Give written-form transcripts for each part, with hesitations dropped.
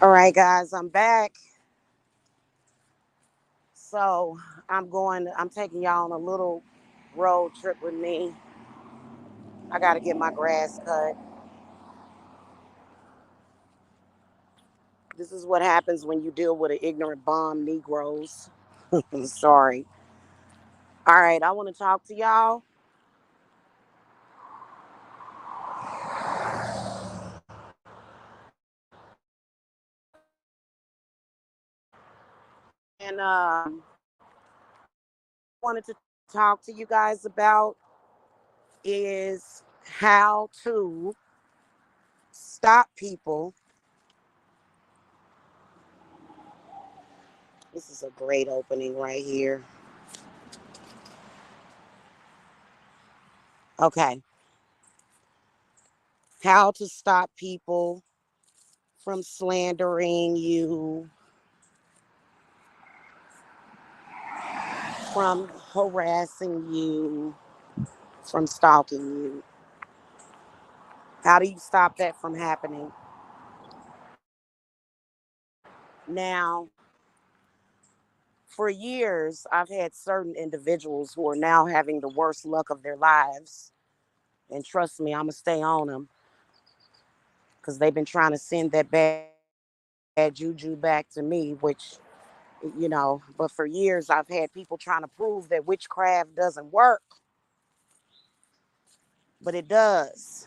All right, guys, I'm back. So I'm taking y'all on a little road trip with me. I got to get my grass cut. This is what happens when you deal with an ignorant bomb Negroes. Sorry. All right, I want to talk to y'all. And wanted to talk to you guys about is how to stop people. This is a great opening right here. Okay. How to stop people from slandering you, from harassing you, from stalking you. How do you stop that from happening? Now, for years, I've had certain individuals who are now having the worst luck of their lives. And trust me, I'm going to stay on them because they've been trying to send that bad juju back to me, which, but for years, I've had people trying to prove that witchcraft doesn't work, but it does.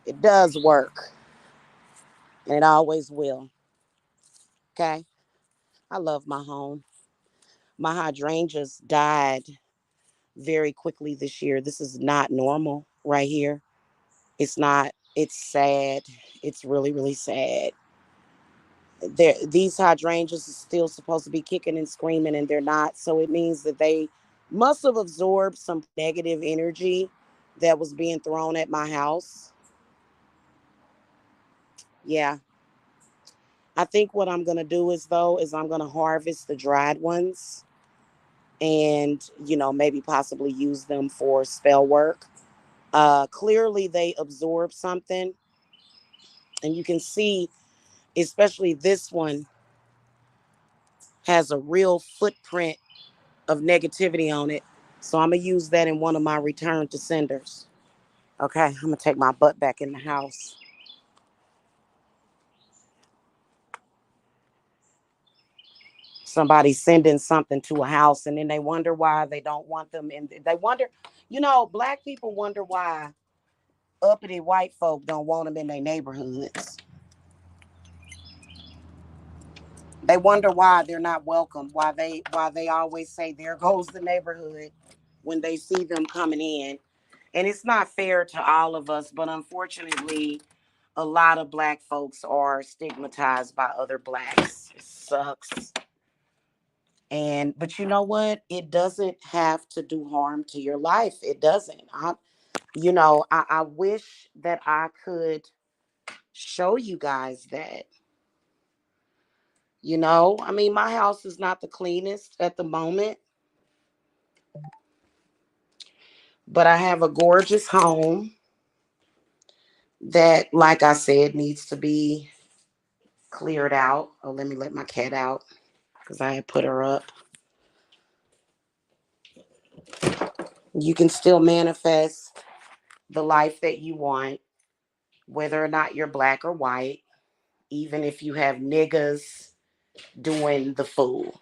It does work, and it always will. Okay. I love my home. My hydrangeas died very quickly this year. This is not normal right here. It's not. It's sad. It's really, really sad. These hydrangeas are still supposed to be kicking and screaming, and they're not. So it means that they must have absorbed some negative energy that was being thrown at my house. Yeah. I think what I'm gonna do is I'm gonna harvest the dried ones and maybe possibly use them for spell work. Clearly they absorb something, and you can see, especially this one has a real footprint of negativity on it. So I'm gonna use that in one of my return to senders. Okay, I'm gonna take my butt back in the house. Somebody sending something to a house, and then they wonder why they don't want them, and they wonder, black people wonder why uppity white folk don't want them in their neighborhoods. They wonder why they're not welcome. Why they always say there goes the neighborhood when they see them coming in. And it's not fair to all of us, but unfortunately, a lot of black folks are stigmatized by other blacks. It sucks. And but you know what? It doesn't have to do harm to your life. It doesn't. I wish that I could show you guys that. I mean, my house is not the cleanest at the moment, but I have a gorgeous home that, like I said, needs to be cleared out. Oh, let me let my cat out because I had put her up. You can still manifest the life that you want, whether or not you're black or white, even if you have niggas doing the fool.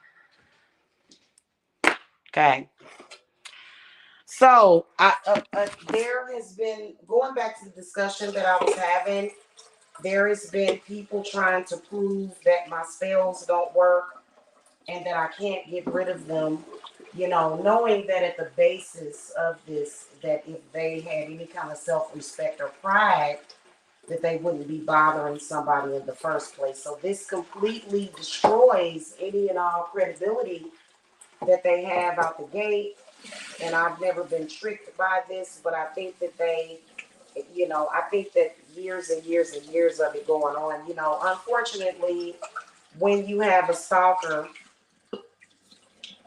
Okay. So, there has been, going back to the discussion that I was having, there has been people trying to prove that my spells don't work and that I can't get rid of them, knowing that at the basis of this, that if they had any kind of self-respect or pride, that they wouldn't be bothering somebody in the first place. So this completely destroys any and all credibility that they have out the gate. And I've never been tricked by this, but I think that I think that years and years and years of it going on, unfortunately, when you have a stalker,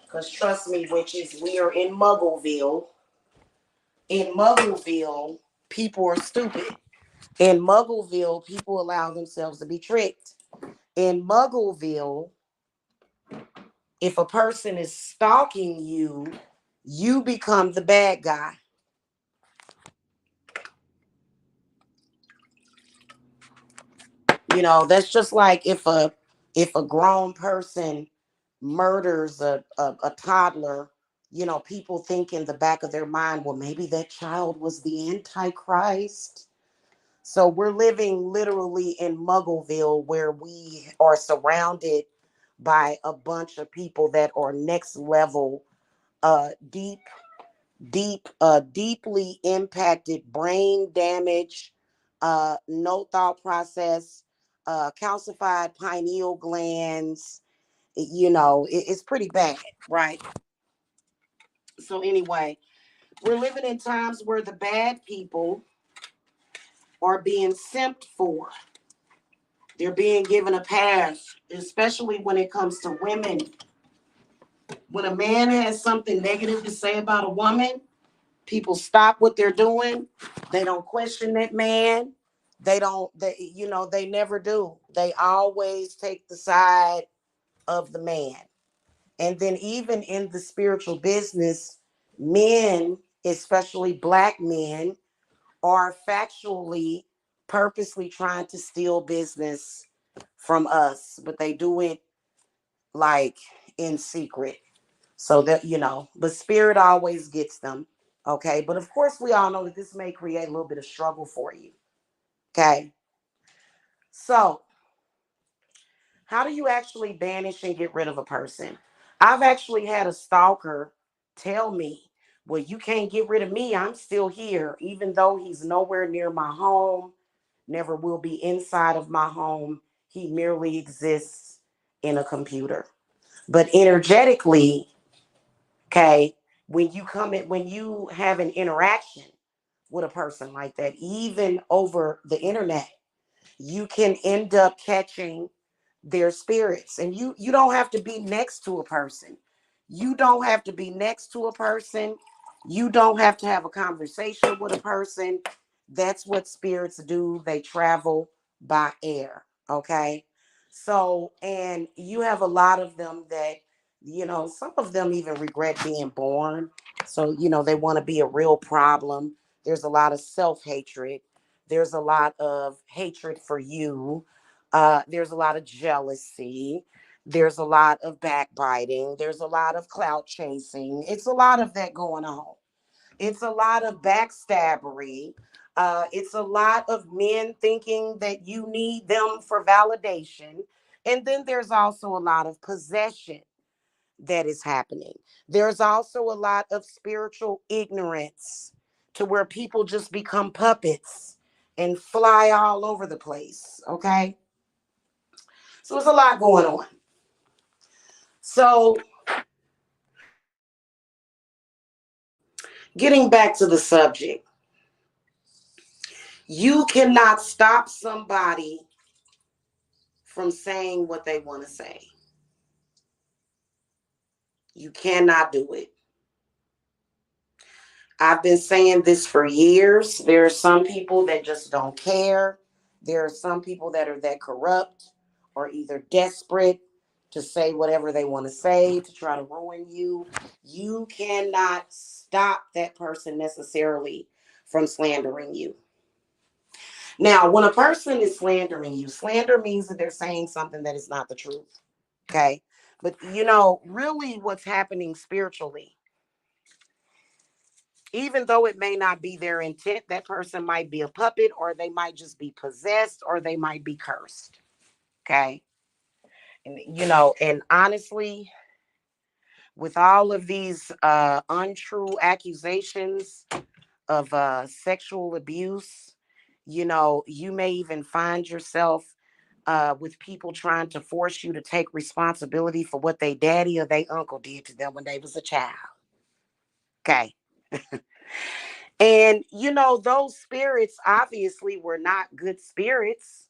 because trust me, witches, we are in Muggleville. In Muggleville, people are stupid. In Muggleville, people allow themselves to be tricked. In Muggleville, if a person is stalking you, you become the bad guy. That's just like if a grown person murders a toddler. People think in the back of their mind, well, maybe that child was the Antichrist. So we're living literally in Muggleville, where we are surrounded by a bunch of people that are next level, deeply impacted, brain damage, no thought process, calcified pineal glands. It's pretty bad, right? So anyway, we're living in times where the bad people are being simped for. They're being given a pass, especially when it comes to women. When a man has something negative to say about a woman, people stop what they're doing. They don't question that man. They never do. They always take the side of the man. And then even in the spiritual business, men, especially black men, are factually purposely trying to steal business from us, but they do it like in secret. So that, but spirit always gets them. Okay. But of course, we all know that this may create a little bit of struggle for you. Okay. So, how do you actually banish and get rid of a person? I've actually had a stalker tell me, well, you can't get rid of me. I'm still here, even though he's nowhere near my home, never will be inside of my home. He merely exists in a computer. But energetically, okay, when you have an interaction with a person like that, even over the internet, you can end up catching their spirits. And you don't have to be next to a person. You don't have to be next to a person. You don't have to have a conversation with a person. That's what spirits do. They travel by air. Okay. So, and you have a lot of them that, some of them even regret being born. So, they want to be a real problem. There's a lot of self hatred. There's a lot of hatred for you. There's a lot of jealousy. There's a lot of backbiting. There's a lot of clout chasing. It's a lot of that going on. It's a lot of backstabbery. It's a lot of men thinking that you need them for validation. And then there's also a lot of possession that is happening. There's also a lot of spiritual ignorance to where people just become puppets and fly all over the place. Okay. So there's a lot going on. So getting back to the subject, you cannot stop somebody from saying what they want to say. You cannot do it. I've been saying this for years. There are some people that just don't care. There are some people that are that corrupt or either desperate to say whatever they want to say to try to ruin you. You cannot stop that person necessarily from slandering you. Now, when a person is slandering you, slander means that they're saying something that is not the truth. Okay. But really what's happening spiritually, even though it may not be their intent, that person might be a puppet, or they might just be possessed, or they might be cursed. Okay. And honestly, with all of these untrue accusations of sexual abuse, you may even find yourself with people trying to force you to take responsibility for what they daddy or they uncle did to them when they was a child. Okay. And those spirits obviously were not good spirits.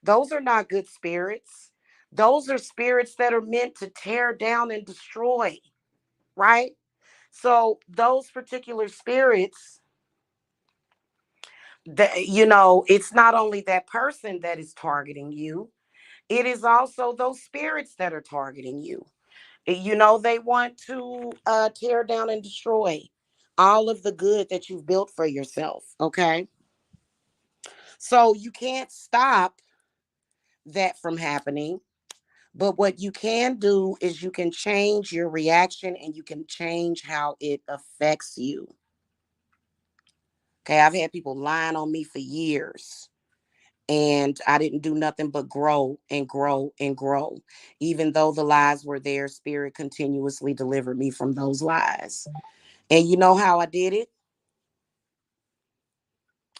Those are not good spirits. Those are spirits that are meant to tear down and destroy, right? So those particular spirits It's not only that person that is targeting you, it is also those spirits that are targeting you. They want to tear down and destroy all of the good that you've built for yourself. Okay. So you can't stop that from happening. But what you can do is you can change your reaction and you can change how it affects you. Okay. I've had people lying on me for years, and I didn't do nothing but grow and grow and grow. Even though the lies were there, spirit continuously delivered me from those lies. And you know how I did it?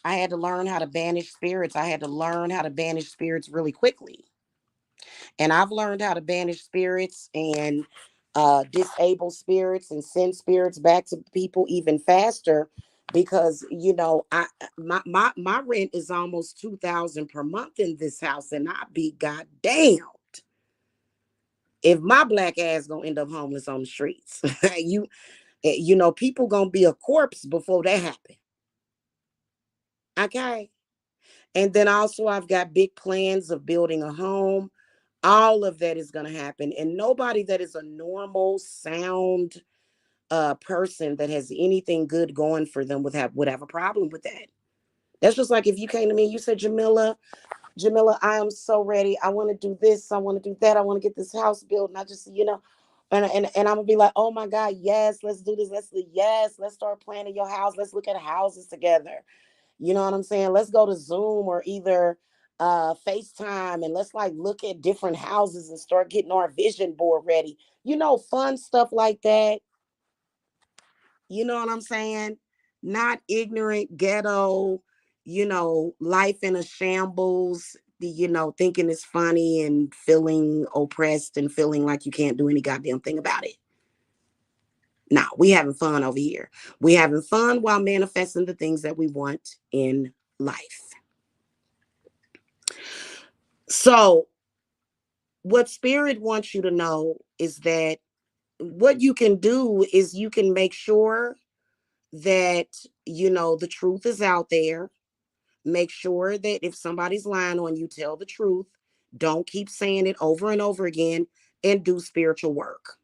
I had to learn how to banish spirits. I had to learn how to banish spirits really quickly. And I've learned how to banish spirits and disable spirits and send spirits back to people even faster, because my rent is almost 2,000 per month in this house, and I be goddamn if my black ass gonna end up homeless on the streets. People gonna be a corpse before that happen. Okay. And then also I've got big plans of building a home. All of that is going to happen. And nobody that is a normal, sound person that has anything good going for them would have a problem with that. That's just like if you came to me and you said, Jamila, I am so ready. I want to do this. I want to do that. I want to get this house built. And I just, and I'm gonna be like, oh my God, yes, let's do this. Let's start planning your house. Let's look at houses together. You know what I'm saying? Let's go to Zoom or either FaceTime, and let's like look at different houses and start getting our vision board ready. Fun stuff like that. You know what I'm saying? Not ignorant, ghetto, life in a shambles, thinking it's funny and feeling oppressed and feeling like you can't do any goddamn thing about it. No, we having fun over here. We having fun while manifesting the things that we want in life. So, what spirit wants you to know is that what you can do is you can make sure that the truth is out there. Make sure that if somebody's lying on you, tell the truth. Don't keep saying it over and over again, and do spiritual work.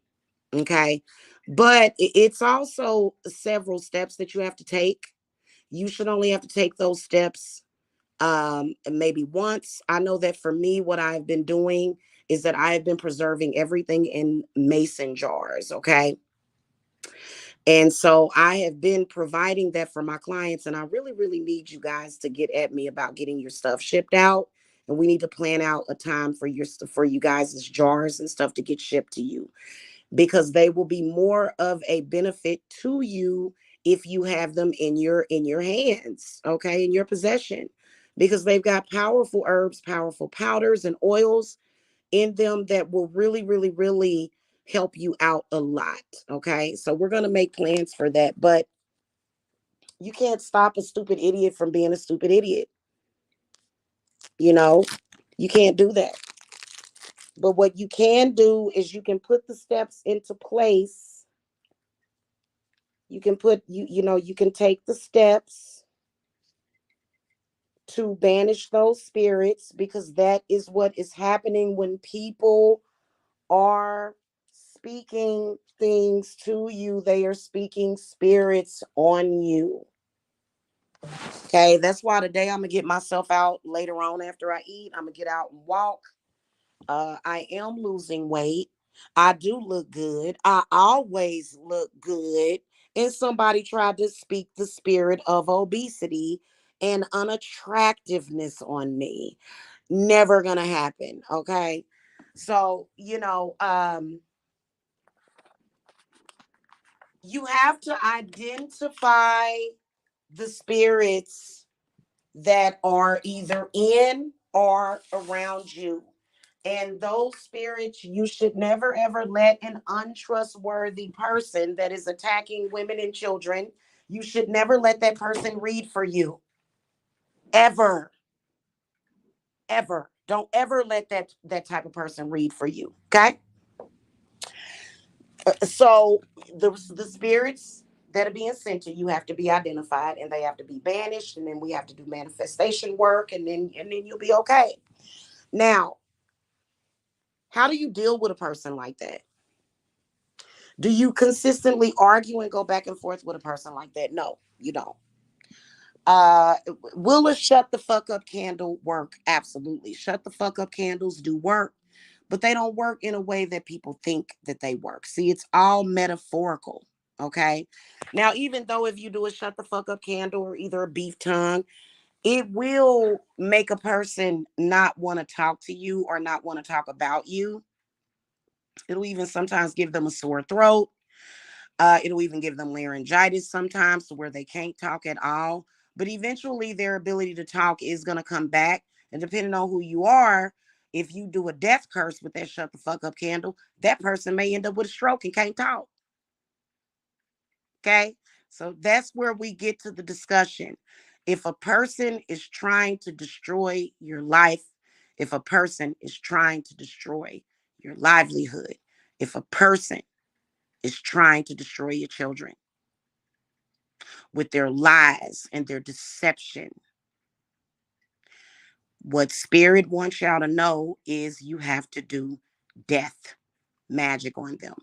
Okay. But it's also several steps that you have to take. You should only have to take those steps maybe once. I know that for me, what I've been doing is that I have been preserving everything in mason jars. Okay. And so I have been providing that for my clients, and I really, really need you guys to get at me about getting your stuff shipped out. And we need to plan out a time for you guys' jars and stuff to get shipped to you, because they will be more of a benefit to you if you have them in your hands, okay, in your possession, because they've got powerful herbs, powerful powders and oils in them that will really, really, really help you out a lot. Okay. So we're going to make plans for that. But you can't stop a stupid idiot from being a stupid idiot. You know, you can't do that. But what you can do is you can put the steps into place. You can you can take the steps to banish those spirits, because that is what is happening when people are speaking things to you. They are speaking spirits on you. Okay, that's why today I'm gonna get myself out later on after I eat. I'm gonna get out and walk. I am losing weight. I do look good. I always look good. And somebody tried to speak the spirit of obesity and unattractiveness on me. Never gonna happen. Okay. So, you have to identify the spirits that are either in or around you. And those spirits, you should never ever let an untrustworthy person that is attacking women and children, you should never let that person read for you. Ever. Ever. Don't ever let that type of person read for you. Okay? So the spirits that are being sent to you have to be identified, and they have to be banished, and then we have to do manifestation work, and then you'll be okay. Now, how do you deal with a person like that? Do you consistently argue and go back and forth with a person like that? No, you don't. Uh, will a shut the fuck up candle work? Absolutely. Shut the fuck up candles do work, but they don't work in a way that people think that they work. See, it's all metaphorical. Okay. Now, even though if you do a shut the fuck up candle or either a beef tongue, it will make a person not want to talk to you or not want to talk about you. It'll even sometimes give them a sore throat. It'll even give them laryngitis sometimes to where they can't talk at all. But eventually, their ability to talk is going to come back. And depending on who you are, if you do a death curse with that shut the fuck up candle, that person may end up with a stroke and can't talk. Okay. So that's where we get to the discussion. If a person is trying to destroy your life, if a person is trying to destroy your livelihood, if a person is trying to destroy your children with their lies and their deception, what spirit wants y'all to know is you have to do death magic on them.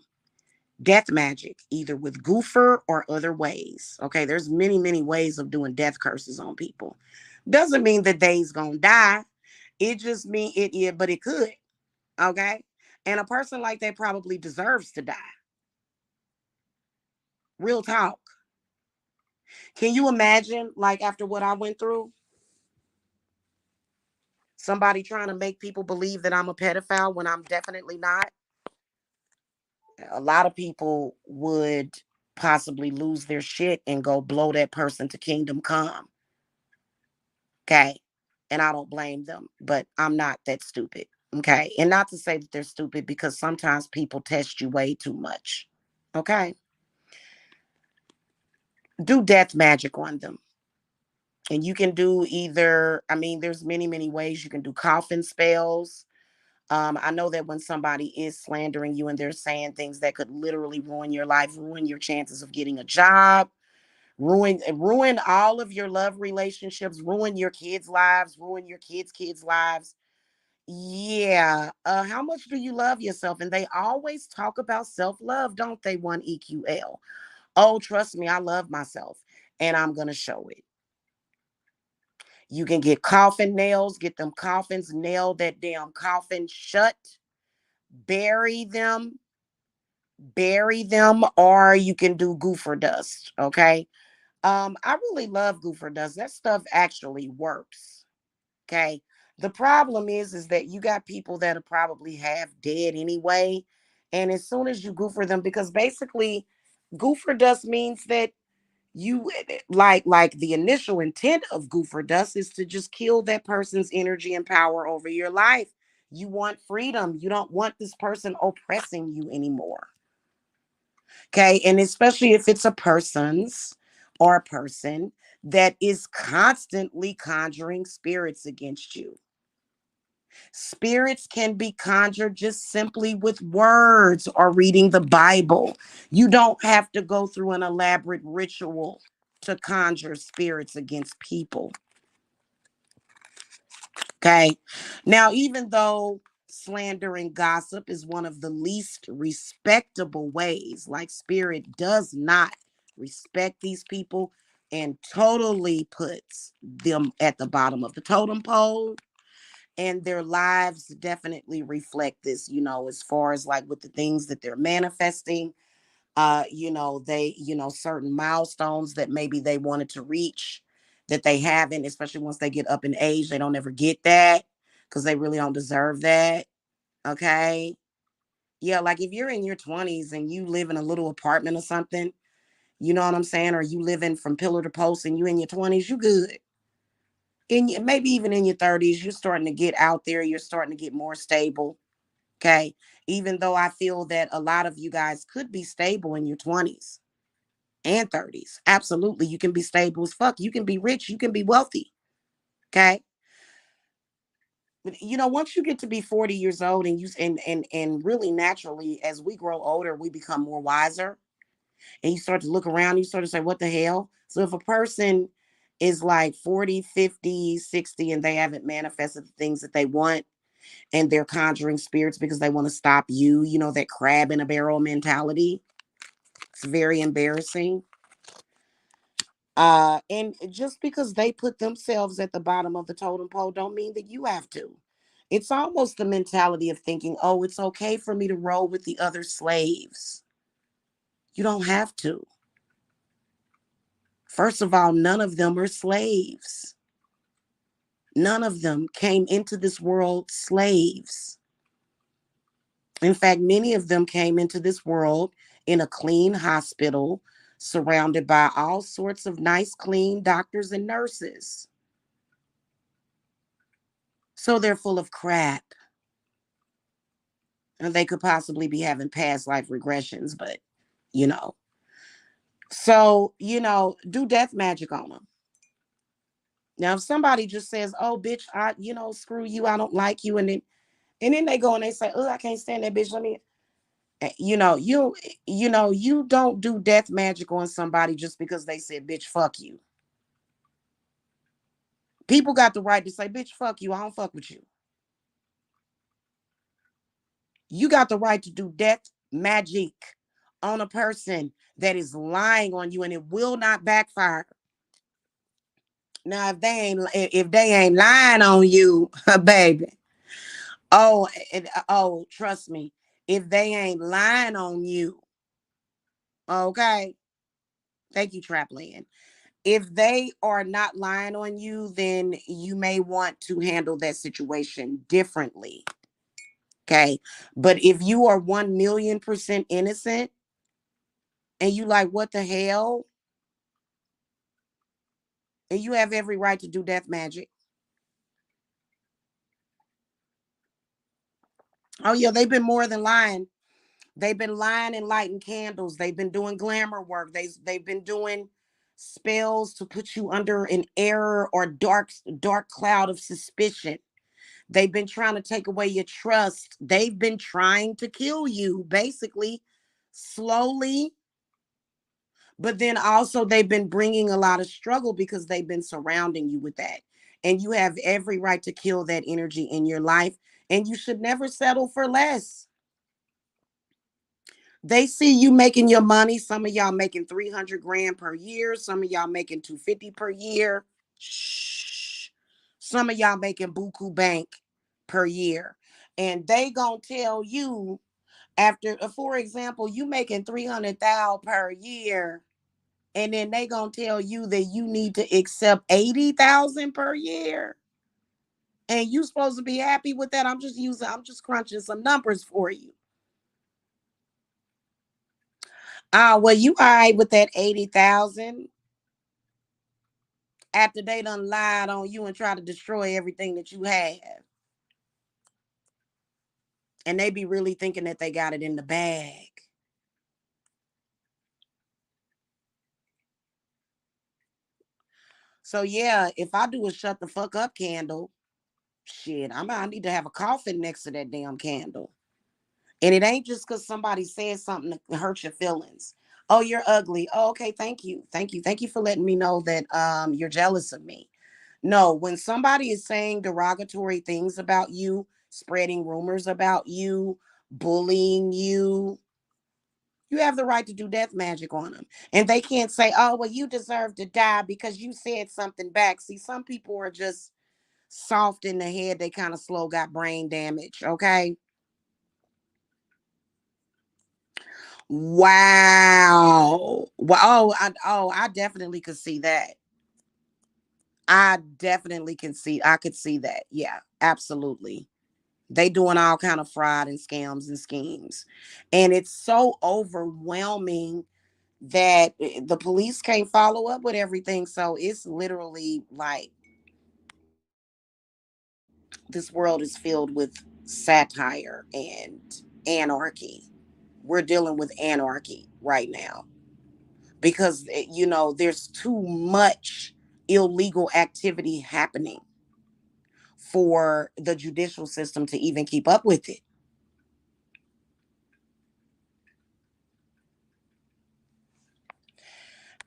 Death magic, either with goofer or other ways. Okay, there's many, many ways of doing death curses on people. Doesn't mean that they's gonna die. It just mean it, yeah, but it could. Okay. And a person like that probably deserves to die. Real talk. Can you imagine, like, after what I went through, somebody trying to make people believe that I'm a pedophile when I'm definitely not? A lot of people would possibly lose their shit and go blow that person to kingdom come. Okay. And I don't blame them, but I'm not that stupid. Okay. And not to say that they're stupid, because sometimes people test you way too much. Okay. Do death magic on them. And you can do either, I mean, there's many, many ways you can do coffin spells. I know that when somebody is slandering you and they're saying things that could literally ruin your life, ruin your chances of getting a job, ruin all of your love relationships, ruin your kids' lives, ruin your kids' lives. Yeah. How much do you love yourself? And they always talk about self-love, don't they? One EQL. Oh, trust me, I love myself, and I'm gonna show it. You can get coffin nails, get them coffins, nail that damn coffin shut, bury them, or you can do goofer dust. Okay. I really love goofer dust. That stuff actually works. Okay. The problem is that you got people that are probably half dead anyway. And as soon as you goofer them, because basically goofer dust means that you, like the initial intent of goofer dust is to just kill that person's energy and power over your life. You want freedom. You don't want this person oppressing you anymore. Okay. And especially if it's a person's or a person that is constantly conjuring spirits against you. Spirits can be conjured just simply with words or reading the Bible. You don't have to go through an elaborate ritual to conjure spirits against people. Okay. Now, even though slander and gossip is one of the least respectable ways, like spirit does not respect these people and totally puts them at the bottom of the totem pole, and their lives definitely reflect this, as far as like with the things that they're manifesting. They, certain milestones that maybe they wanted to reach that they haven't, especially once they get up in age, they don't ever get that because they really don't deserve that. Okay. Yeah, like if you're in your 20s and you live in a little apartment or something, you know what I'm saying? Or you living from pillar to post and you in your 20s, you good. Maybe even in your 30s, you're starting to get out there, you're starting to get more stable. Okay. Even though I feel that a lot of you guys could be stable in your 20s and 30s. Absolutely. You can be stable as fuck. You can be rich. You can be wealthy. Okay. But once you get to be 40 years old and you and really naturally, as we grow older, we become more wiser. And you start to look around, you start to say, what the hell? So if a person is like 40, 50, 60, and they haven't manifested the things that they want, and they're conjuring spirits because they want to stop you, that crab in a barrel mentality. It's very embarrassing. And just because they put themselves at the bottom of the totem pole don't mean that you have to. It's almost the mentality of thinking, oh, it's okay for me to roll with the other slaves. You don't have to. First of all, none of them are slaves. None of them came into this world slaves. In fact, many of them came into this world in a clean hospital, surrounded by all sorts of nice, clean doctors and nurses. So they're full of crap. And they could possibly be having past life regressions, but you know. So, do death magic on them. Now, if somebody just says, oh, bitch, screw you, I don't like you, and then they go and they say, oh, I can't stand that bitch. Let me you don't do death magic on somebody just because they said, bitch, fuck you. People got the right to say, bitch, fuck you. I don't fuck with you. You got the right to do death magic on a person that is lying on you, and it will not backfire. Now, if they ain't lying on you, baby. Trust me. If they ain't lying on you, okay. Thank you, Trapland. If they are not lying on you, then you may want to handle that situation differently. Okay. But if you are 1,000,000% innocent and you like, what the hell? And you have every right to do death magic. Oh, yeah, they've been more than lying. They've been lying and lighting candles. They've been doing glamour work. They've been doing spells to put you under an error or dark cloud of suspicion. They've been trying to take away your trust. They've been trying to kill you, basically, slowly. But then also, they've been bringing a lot of struggle because they've been surrounding you with that. And you have every right to kill that energy in your life. And you should never settle for less. They see you making your money. Some of y'all making 300 grand per year. Some of y'all making 250 per year. Shh. Some of y'all making buku bank per year. And they gonna tell you after, for example, you making 300,000 per year. And then they gonna tell you that you need to accept 80,000 per year. And you supposed to be happy with that. I'm just crunching some numbers for you. Well, you all right with that 80,000 after they done lied on you and try to destroy everything that you have. And they be really thinking that they got it in the bag. So yeah, if I do a shut the fuck up candle, shit, I need to have a coffin next to that damn candle. And it ain't just because somebody said something to hurt your feelings. Oh, you're ugly. Oh, okay, thank you. Thank you. Thank you for letting me know that you're jealous of me. No, when somebody is saying derogatory things about you, spreading rumors about you, bullying you, you have the right to do death magic on them. And they can't say, oh, well, you deserve to die because you said something back. See, some people are just soft in the head. They kind of slow got brain damage. Okay. Wow. Well, I definitely could see that. I could see that. Yeah, absolutely. They doing all kind of fraud and scams and schemes. And it's so overwhelming that the police can't follow up with everything. So it's literally like this world is filled with satire and anarchy. We're dealing with anarchy right now because there's too much illegal activity happening for the judicial system to even keep up with it.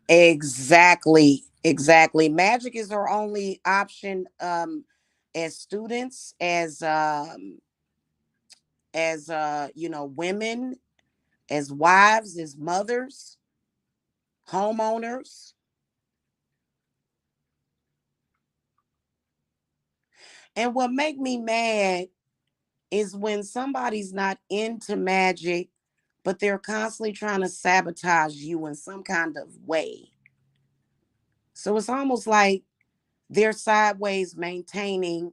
Exactly. Exactly. Magic is our only option as students, as women, as wives, as mothers, homeowners. And what make me mad is when somebody's not into magic, but they're constantly trying to sabotage you in some kind of way. So it's almost like they're sideways maintaining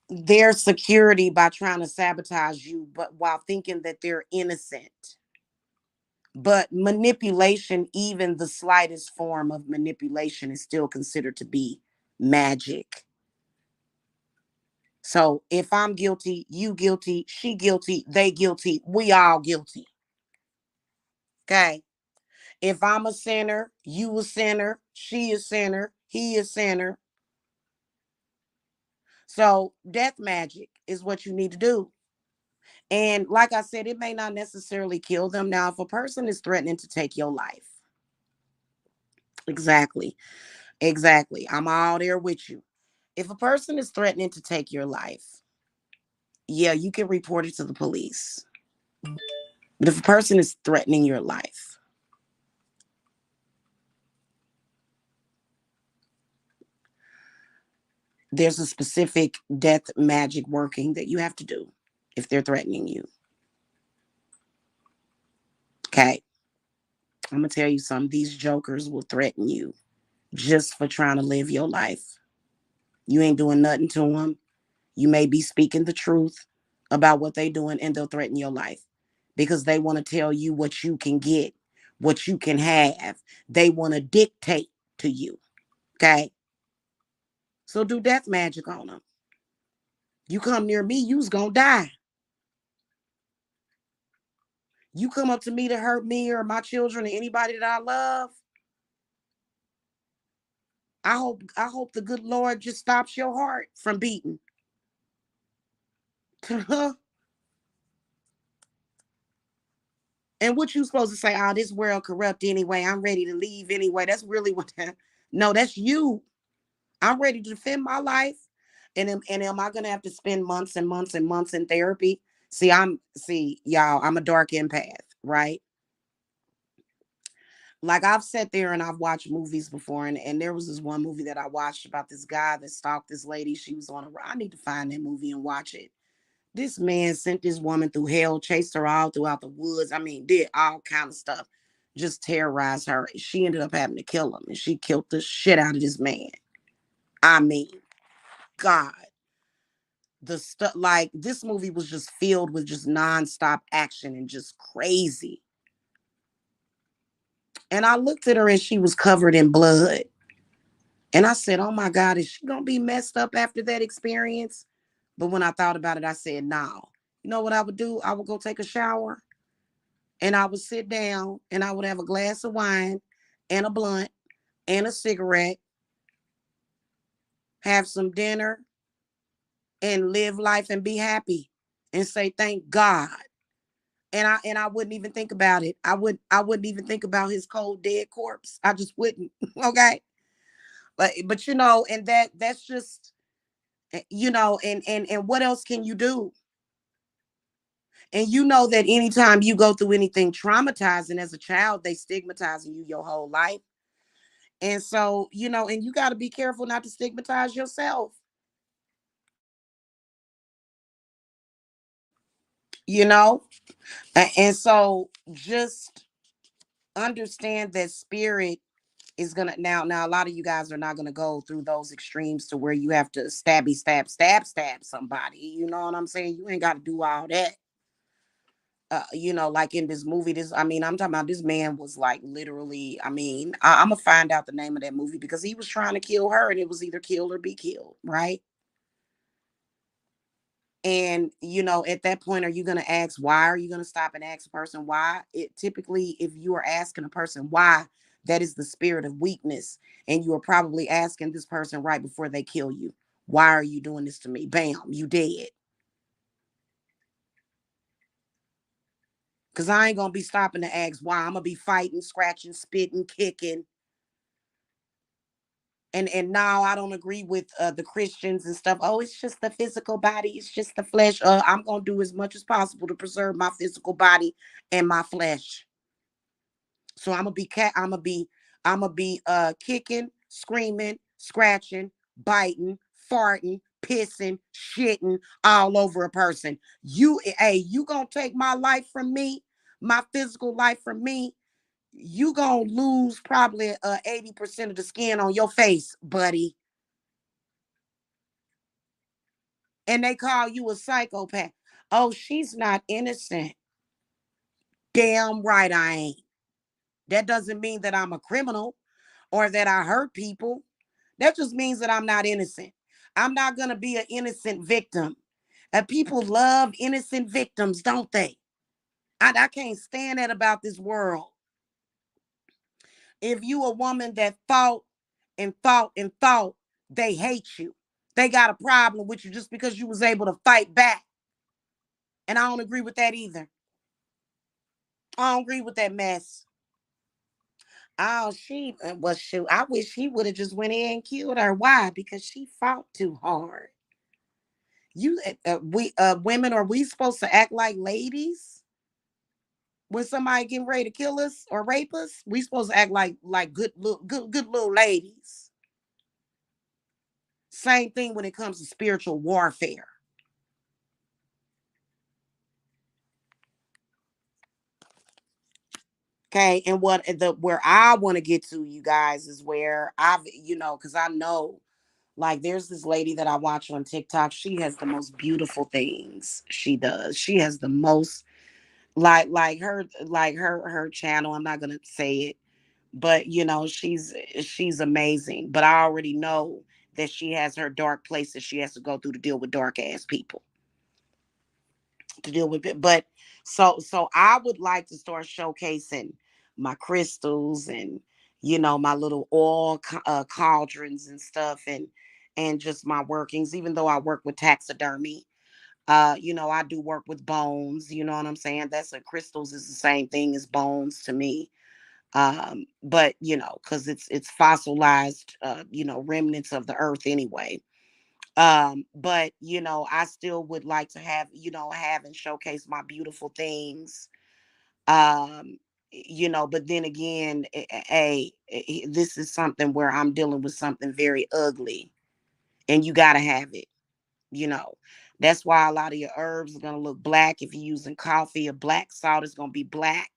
their security by trying to sabotage you, but while thinking that they're innocent. But manipulation, even the slightest form of manipulation, is still considered to be magic. So if I'm guilty, you guilty, she guilty, they guilty, we all guilty. Okay. If I'm a sinner, you a sinner, she a sinner, he a sinner. So death magic is what you need to do. And like I said, it may not necessarily kill them. Now, if a person is threatening to take your life, exactly, exactly. I'm all there with you. If a person is threatening to take your life, yeah, you can report it to the police. But if a person is threatening your life, there's a specific death magic working that you have to do if they're threatening you. Okay. I'm going to tell you something. These jokers will threaten you just for trying to live your life. You ain't doing nothing to them. You may be speaking the truth about what they're doing, and they'll threaten your life because they want to tell you what you can get, what you can have. They want to dictate to you. Okay. So do death magic on them. You come near me, you's going to die. You come up to me to hurt me or my children or anybody that I love. I hope the good Lord just stops your heart from beating. And what you supposed to say? Oh, this world corrupt anyway. I'm ready to leave anyway. That's really what that. No, that's you. I'm ready to defend my life. And am I gonna have to spend months and months and months in therapy? See y'all. I'm a dark empath, right? Like I've sat there and I've watched movies before, and there was this one movie that I watched about this guy that stalked this lady. She was on a. I need to find that movie and watch it. This man sent this woman through hell, chased her all throughout the woods. I mean, did all kind of stuff, just terrorized her. She ended up having to kill him, and she killed the shit out of this man. I mean, God, the stuff like this movie was just filled with just nonstop action and just crazy. And I looked at her and she was covered in blood. And I said, "Oh my God, is she gonna be messed up after that experience?" But when I thought about it, I said, "No." You know what I would do? I would go take a shower and I would sit down and I would have a glass of wine and a blunt and a cigarette, have some dinner, and live life and be happy and say thank God. And I wouldn't even think about it. I wouldn't even think about his cold dead corpse. I just wouldn't. Okay. But and that's just and what else can you do? And you know that anytime you go through anything traumatizing as a child, they stigmatizing you your whole life. And so, and you got to be careful not to stigmatize yourself, you know? And so just understand that spirit is gonna now a lot of you guys are not gonna go through those extremes to where you have to stab somebody. You know what I'm saying? You ain't gotta do all that. Like in this movie, I'm talking about this man was like literally, I'm gonna find out the name of that movie because he was trying to kill her and it was either kill or be killed, right? And at that point, are you going to ask why? Are you going to stop and ask a person why? It typically, if you are asking a person why, that is the spirit of weakness. And you are probably asking this person right before they kill you. Why are you doing this to me? Bam, you dead. Cause I ain't gonna be stopping to ask why. I'm gonna be fighting, scratching, spitting, kicking. And now I don't agree with the Christians and stuff. Oh, it's just the physical body, it's just the flesh. I'm gonna do as much as possible to preserve my physical body and my flesh. So I'm gonna be kicking, screaming, scratching, biting, farting, pissing, shitting all over a person. You gonna take my life from me, my physical life from me. You gonna lose probably 80% of the skin on your face, buddy. And they call you a psychopath. Oh, she's not innocent. Damn right I ain't. That doesn't mean that I'm a criminal or that I hurt people. That just means that I'm not innocent. I'm not going to be an innocent victim. And people love innocent victims, don't they? I can't stand that about this world. If you a woman that fought and fought and fought, they hate you. They got a problem with you just because you was able to fight back. And I don't agree with that either. I don't agree with that mess. Oh, well, shoot. I wish he would have just went in and killed her. Why? Because she fought too hard. We women, are we supposed to act like ladies when somebody getting ready to kill us or rape us? We supposed to act like good little ladies. Same thing when it comes to spiritual warfare. Okay, and what the where I want to get to, you guys, is where because I know, like, there's this lady that I watch on TikTok. She has the most beautiful things. She does. She has the most like her channel. I'm not gonna say it, but she's amazing. But I already know that she has her dark places she has to go through to deal with dark ass people, to deal with it. But so I would like to start showcasing my crystals and my little oil cauldrons and stuff, and just my workings. Even though I work with taxidermy, I do work with bones. You know what I'm saying? That's a crystals is the same thing as bones to me. But because it's fossilized, remnants of the earth anyway. But I still would like to have and showcase my beautiful things. um but then again, this is something where I'm dealing with something very ugly, and you got to have it. you know that's why a lot of your herbs are going to look black. If you're using coffee or black salt, it's going to be black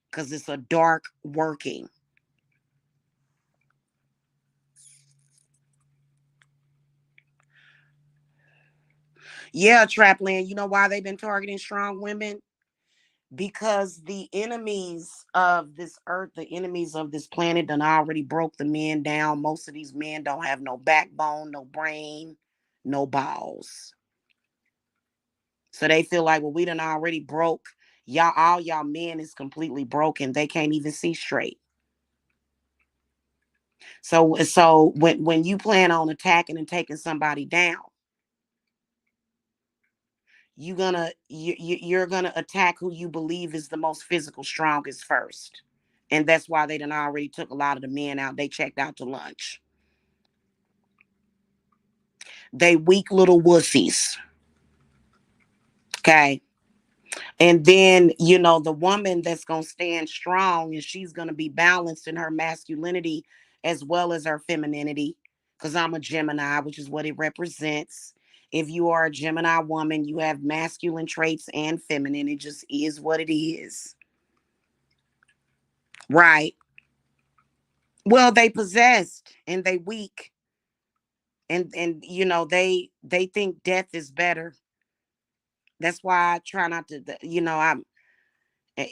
because it's a dark working. Yeah, Trapland, you know why they've been targeting strong women? Because the enemies of this earth, the enemies of this planet, done already broke the men down. Most of these men don't have no backbone, no brain, no balls. So they feel like, well, we done already broke. All y'all men is completely broken. They can't even see straight. So when you plan on attacking and taking somebody down, you're gonna attack who you believe is the most physical strongest first. And that's why they done already took a lot of the men out. They checked out to lunch. They weak little wussies. Okay. And then, the woman that's gonna stand strong, and she's gonna be balanced in her masculinity as well as her femininity. Because I'm a Gemini, which is what it represents. If you are a Gemini woman, you have masculine traits and feminine. It just is what it is. Right. Well, they possessed and they weak. And they think death is better. That's why I try not to, I'm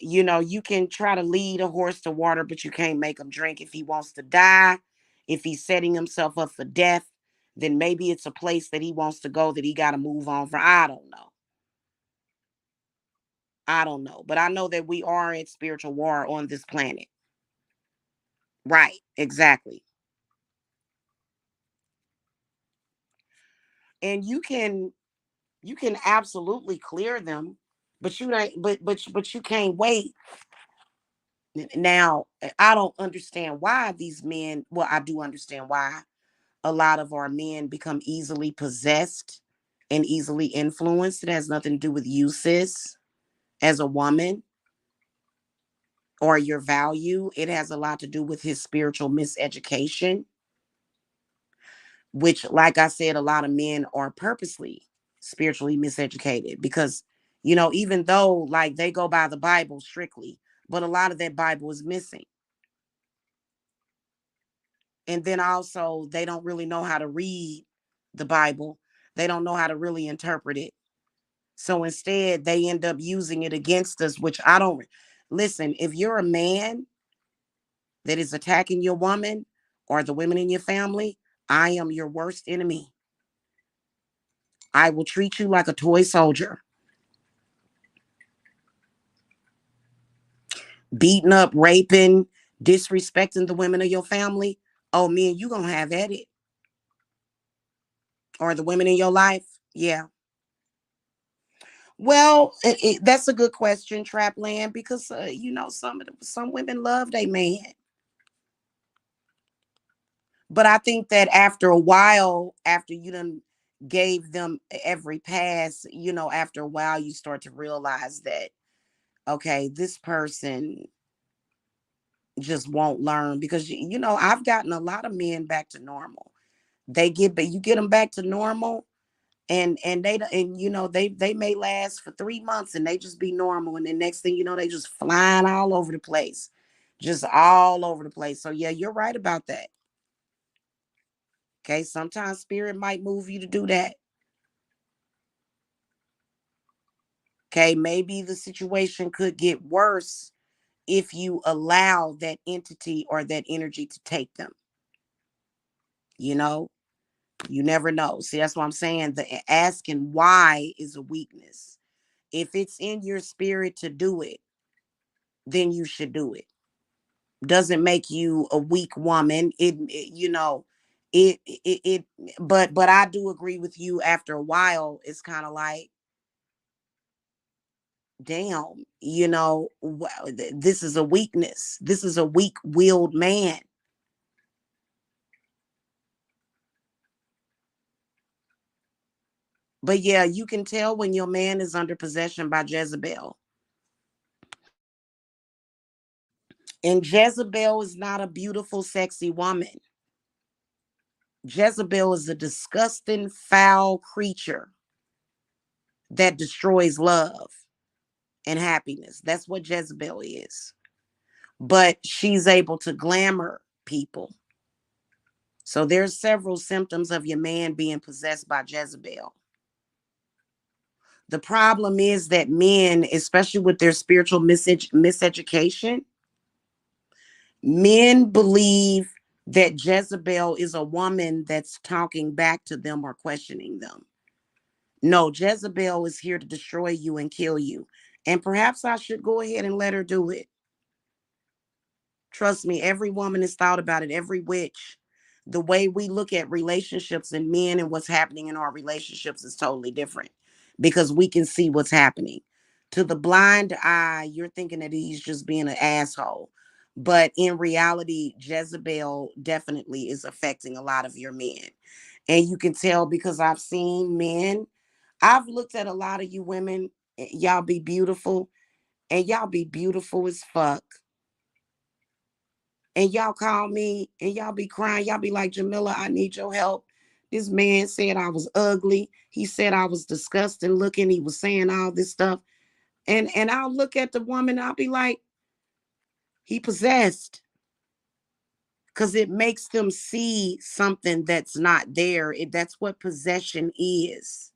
you can try to lead a horse to water, but you can't make him drink. If he wants to die, if he's setting himself up for death, then maybe it's a place that he wants to go that he got to move on from. I don't know. I don't know. But I know that we are in spiritual war on this planet. Right. Exactly. And you can absolutely clear them. But you ain't. But you can't wait. Now I don't understand why these men. Well, I do understand why a lot of our men become easily possessed and easily influenced. It has nothing to do with you, sis, as a woman, or your value. It has a lot to do with his spiritual miseducation, which, like I said, a lot of men are purposely spiritually miseducated because, even though like they go by the Bible strictly, but a lot of that Bible is missing. And then also, they don't really know how to read the Bible, they don't know how to really interpret it. So instead, they end up using it against us, which I don't listen. If you're a man that is attacking your woman or the women in your family, I am your worst enemy. I will treat you like a toy soldier, beating up, raping, disrespecting the women of your family. Oh, man, you gonna have at it. Or the women in your life. Yeah. Well, that's a good question, Trapland, because some women love their man, but I think that after a while, after you done gave them every pass, after a while, you start to realize that okay, this person just won't learn because I've gotten a lot of men back to normal. But you get them back to normal, and they may last for 3 months and they just be normal, and the next thing you know, they just flying all over the place, just all over the place. So yeah, you're right about that. Okay, sometimes spirit might move you to do that. Okay, maybe the situation could get worse if you allow that entity or that energy to take them. You know, you never know. See, that's what I'm saying. The asking why is a weakness. If it's in your spirit to do it, then you should do it. Doesn't make you a weak woman. It but I do agree with you. After a while, it's kind of like, damn, this is a weakness. This is a weak-willed man. But yeah, you can tell when your man is under possession by Jezebel. And Jezebel is not a beautiful, sexy woman. Jezebel is a disgusting, foul creature that destroys love and happiness. That's what Jezebel is. But she's able to glamour people. So there's several symptoms of your man being possessed by Jezebel. The problem is that men, especially with their spiritual miseducation, men believe that Jezebel is a woman that's talking back to them or questioning them. No, Jezebel is here to destroy you and kill you. And perhaps I should go ahead and let her do it. Trust me, every woman has thought about it, every witch. The way we look at relationships and men and what's happening in our relationships is totally different because we can see what's happening. To the blind eye, you're thinking that he's just being an asshole. But in reality, Jezebel definitely is affecting a lot of your men. And you can tell because I've seen men, I've looked at a lot of you women, y'all be beautiful, and y'all be beautiful as fuck, and y'all call me and y'all be crying. Y'all be like, Jamila, I need your help. This man said I was ugly. He said I was disgusting looking. He was saying all this stuff. And I'll look at the woman, I'll be like, he possessed. Because it makes them see something that's not there. That's what possession is.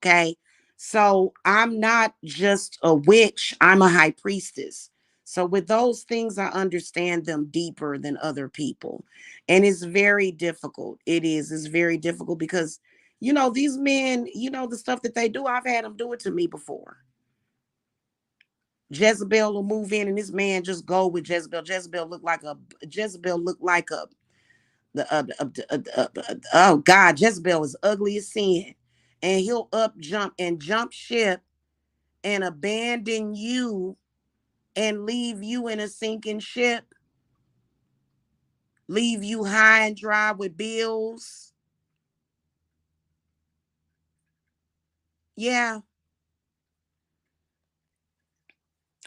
Okay. So I'm not just a witch, I'm a high priestess. So with those things, I understand them deeper than other people. And it's very difficult. It's very difficult because, these men, the stuff that they do, I've had them do it to me before. Jezebel will move in and this man just go with Jezebel. Jezebel look like a, oh God, Jezebel is ugly as sin. and he'll jump ship and abandon you and leave you in a sinking ship, leave you high and dry with bills. Yeah,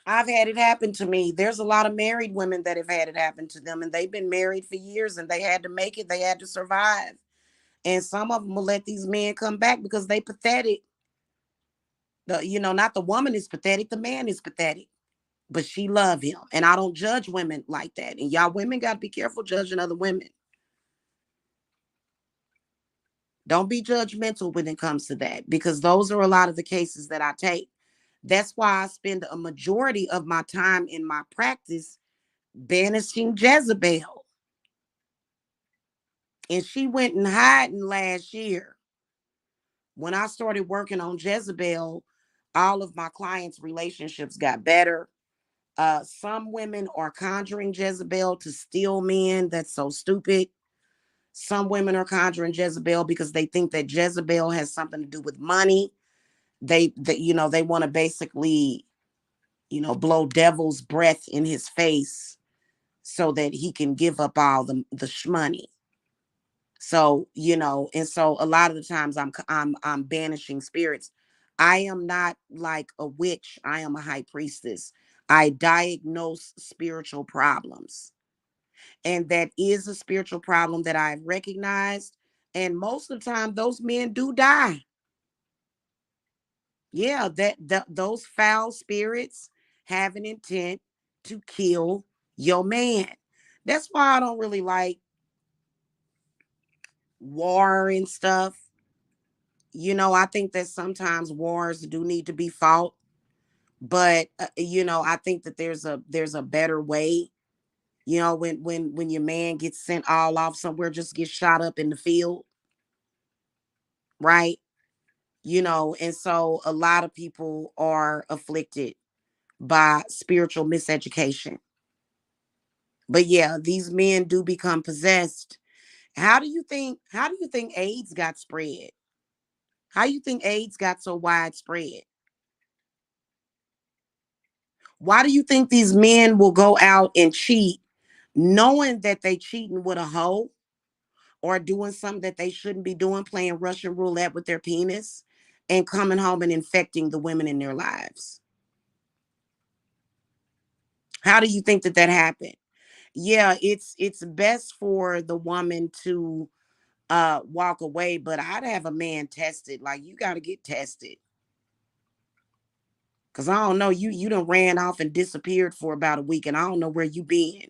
I've had it happen to me. There's a lot of married women that have had it happen to them, and they've been married for years and they had to make it, they had to survive. And some of them will let these men come back because they pathetic. Not the woman is pathetic, the man is pathetic. But she love him. And I don't judge women like that. And y'all women got to be careful judging other women. Don't be judgmental when it comes to that, because those are a lot of the cases that I take. That's why I spend a majority of my time in my practice banishing Jezebel. And she went and hiding last year. When I started working on Jezebel, all of my clients' relationships got better. Some women are conjuring Jezebel to steal men. That's so stupid. Some women are conjuring Jezebel because they think that Jezebel has something to do with money. They want to basically, blow devil's breath in his face so that he can give up all the shmoney. So, and so a lot of the times I'm banishing spirits. I am not like a witch. I am a high priestess. I diagnose spiritual problems. And that is a spiritual problem that I've recognized. And most of the time, those men do die. Yeah, those foul spirits have an intent to kill your man. That's why I don't really like war and stuff. I think that sometimes wars do need to be fought, but I think that there's a better way. When your man gets sent all off somewhere, just get shot up in the field, right? And so a lot of people are afflicted by spiritual miseducation. But yeah, these men do become possessed. How do you think AIDS got spread? How do you think AIDS got so widespread? Why do you think these men will go out and cheat knowing that they cheating with a hoe or doing something that they shouldn't be doing, playing Russian roulette with their penis and coming home and infecting the women in their lives? How do you think that happened? Yeah, it's best for the woman to walk away, but I'd have a man tested. Like, you got to get tested. Cause I don't know, you done ran off and disappeared for about a week, and I don't know where you been.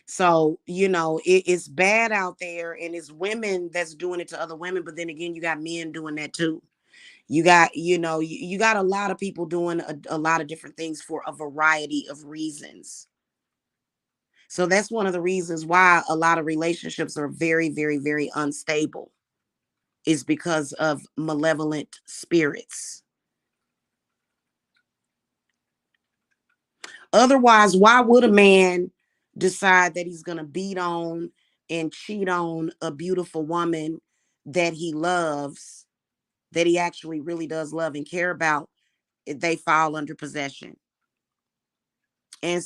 So, it's bad out there, and it's women that's doing it to other women, but then again, you got men doing that too. You got, you got a lot of people doing a lot of different things for a variety of reasons. So that's one of the reasons why a lot of relationships are very, very, very unstable, is because of malevolent spirits. Otherwise, why would a man decide that he's going to beat on and cheat on a beautiful woman that he loves, that he actually really does love and care about, if they fall under possession? And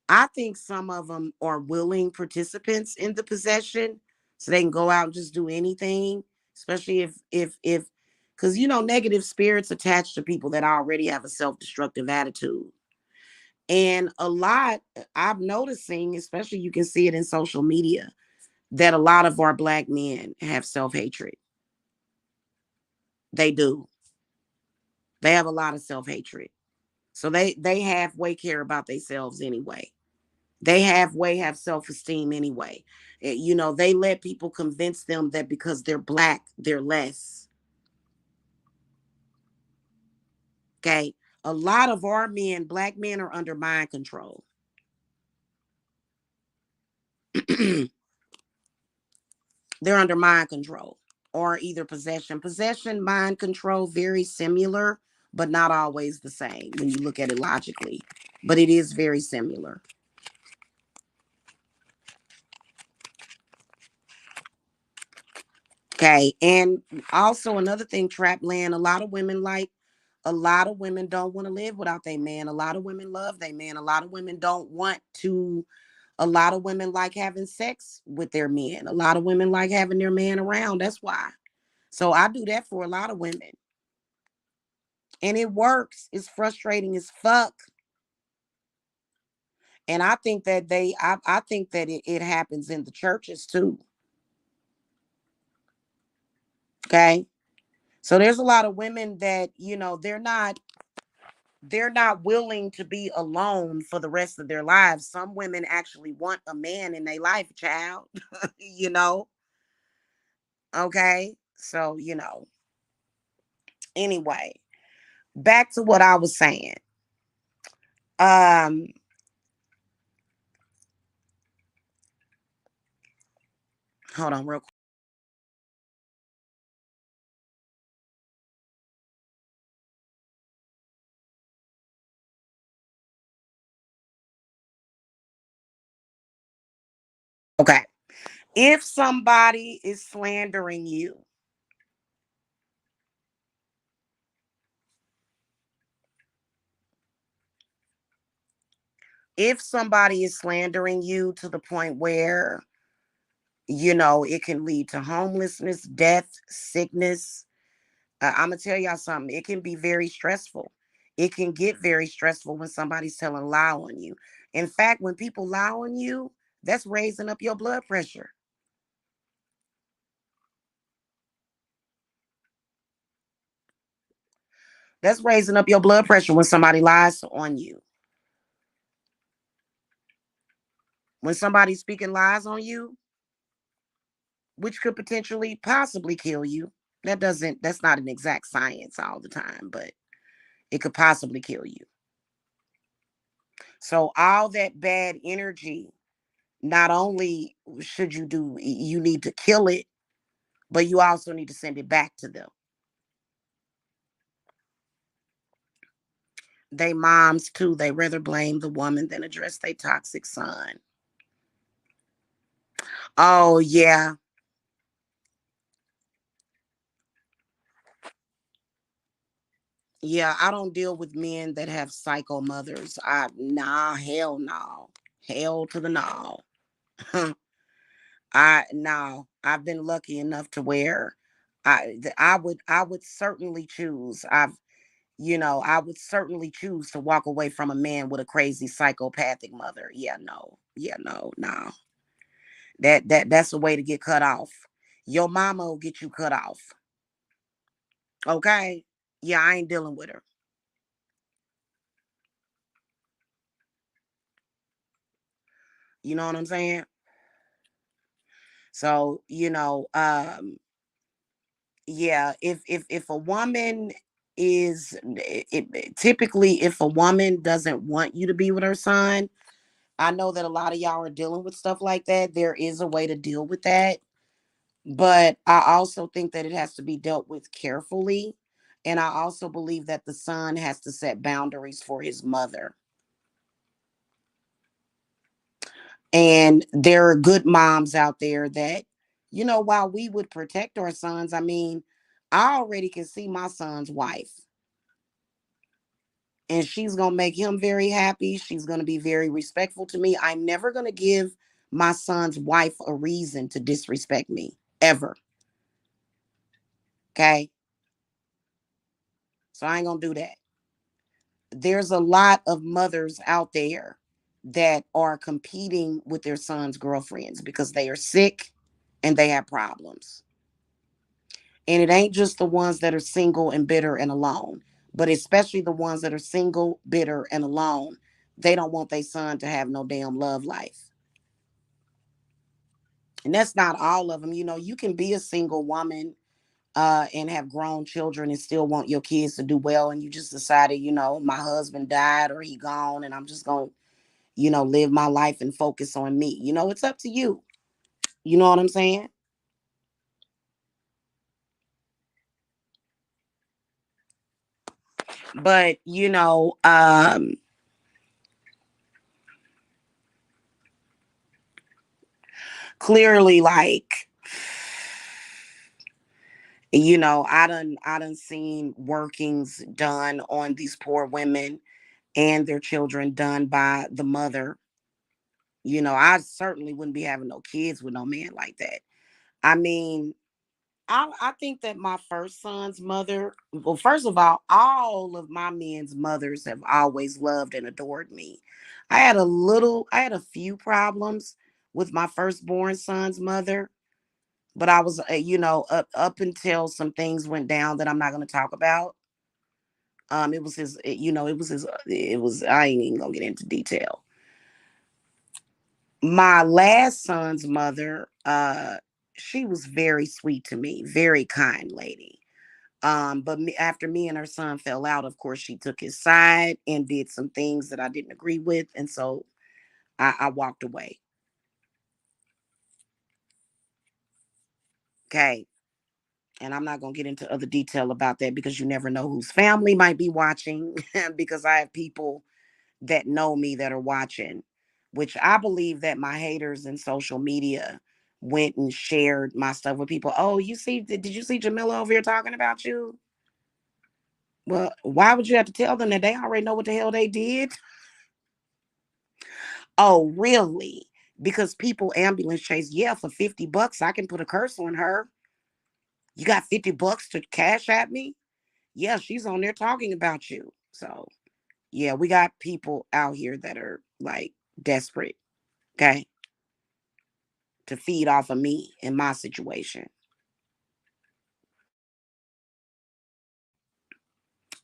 I think some of them are willing participants in the possession, so they can go out and just do anything, especially if because negative spirits attached to people that already have a self-destructive attitude. And a lot, I'm noticing, especially you can see it in social media, that a lot of our black men have self-hatred. They do. They have a lot of self-hatred. So they halfway care about themselves anyway. They halfway have self-esteem anyway. They let people convince them that because they're black, they're less. Okay. A lot of our men, black men, are under mind control. They're under mind control, or either possession. Possession, mind control, very similar, but not always the same when you look at it logically. but it is very similar. Okay. And also another thing, trap land, a lot of women don't want to live without their man. A lot of women love their man. A lot of women don't want to, a lot of women like having sex with their men. A lot of women like having their man around. That's why. So I do that for a lot of women. And it works. It's frustrating as fuck. And I think that I think that it happens in the churches too. Okay. So there's a lot of women that, they're not willing to be alone for the rest of their lives. Some women actually want a man in their life, child. you know. Okay. So, anyway, back to what I was saying. Um, hold on real quick. Okay. If somebody is slandering you, if somebody is slandering you to the point where, it can lead to homelessness, death, sickness, I'm gonna tell y'all something. It can be very stressful. It can get very stressful when somebody's telling a lie on you. In fact, when people lie on you, that's raising up your blood pressure. That's raising up your blood pressure when somebody lies on you. When somebody's speaking lies on you, which could potentially possibly kill you. That's not an exact science all the time, but it could possibly kill you. So all that bad energy, not only you need to kill it, but you also need to send it back to them. They moms too, they rather blame the woman than address their toxic son. Oh yeah. Yeah, I don't deal with men that have psycho mothers. Nah, hell no. Hell to the no. No, I've been lucky enough to where I would certainly choose. I would certainly choose to walk away from a man with a crazy psychopathic mother. Yeah, no. Yeah, no, no. That's a way to get cut off. Your mama will get you cut off. Okay? Yeah, I ain't dealing with her. You know what I'm saying? So, yeah, if a woman typically if a woman doesn't want you to be with her son, I know that a lot of y'all are dealing with stuff like that. There is a way to deal with that, but I also think that it has to be dealt with carefully. And I also believe that the son has to set boundaries for his mother. And there are good moms out there that, while we would protect our sons, I mean, I already can see my son's wife, and she's going to make him very happy. She's going to be very respectful to me. I'm never going to give my son's wife a reason to disrespect me, ever. Okay. So I ain't going to do that. There's a lot of mothers out there that are competing with their sons' girlfriends because they are sick and they have problems. And it ain't just the ones that are single and bitter and alone, but especially the ones that are single, bitter, and alone. They don't want their son to have no damn love life. And that's not all of them. You can be a single woman and have grown children and still want your kids to do well. And you just decided, my husband died or he gone and I'm just going to, live my life and focus on me. It's up to you. You know what I'm saying? But, clearly, like, I done seen workings done on these poor women and their children done by the mother. I certainly wouldn't be having no kids with no man like that. I mean, I think that my first son's mother, well, first of all of my men's mothers have always loved and adored me. I had a few problems with my firstborn son's mother, but I was, up until some things went down that I'm not going to talk about. It was his, it was his, it was, I ain't even gonna get into detail. My last son's mother, she was very sweet to me, very kind lady. But after me and her son fell out, of course, she took his side and did some things that I didn't agree with, and so I walked away. Okay, and I'm not gonna get into other detail about that because you never know whose family might be watching. Because I have people that know me that are watching, which I believe that my haters in social media went and shared my stuff with people. Oh, did you see Jamila over here talking about you? Well, why would you have to tell them that they already know what the hell they did? Oh, really? Because people ambulance chase, yeah, for $50, I can put a curse on her. You got $50 to cash at me? Yeah, she's on there talking about you. So, yeah, we got people out here that are like desperate, okay, to feed off of me in my situation.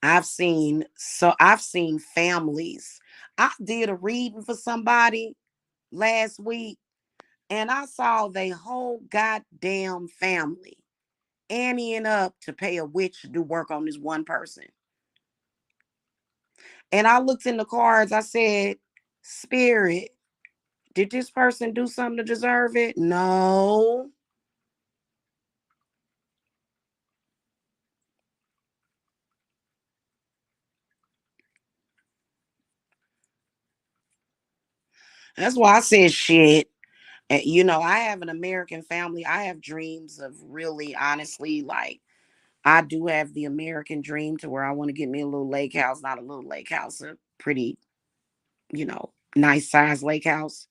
I've seen families. I did a reading for somebody last week and I saw they whole goddamn family anteing up to pay a witch to do work on this one person. And I looked in the cards, I said, Spirit, did this person do something to deserve it? No. That's why I said shit. I have an American family. I have dreams of really, honestly, like, I do have the American dream to where I want to get me a little lake house, not a little lake house, a pretty, nice size lake house.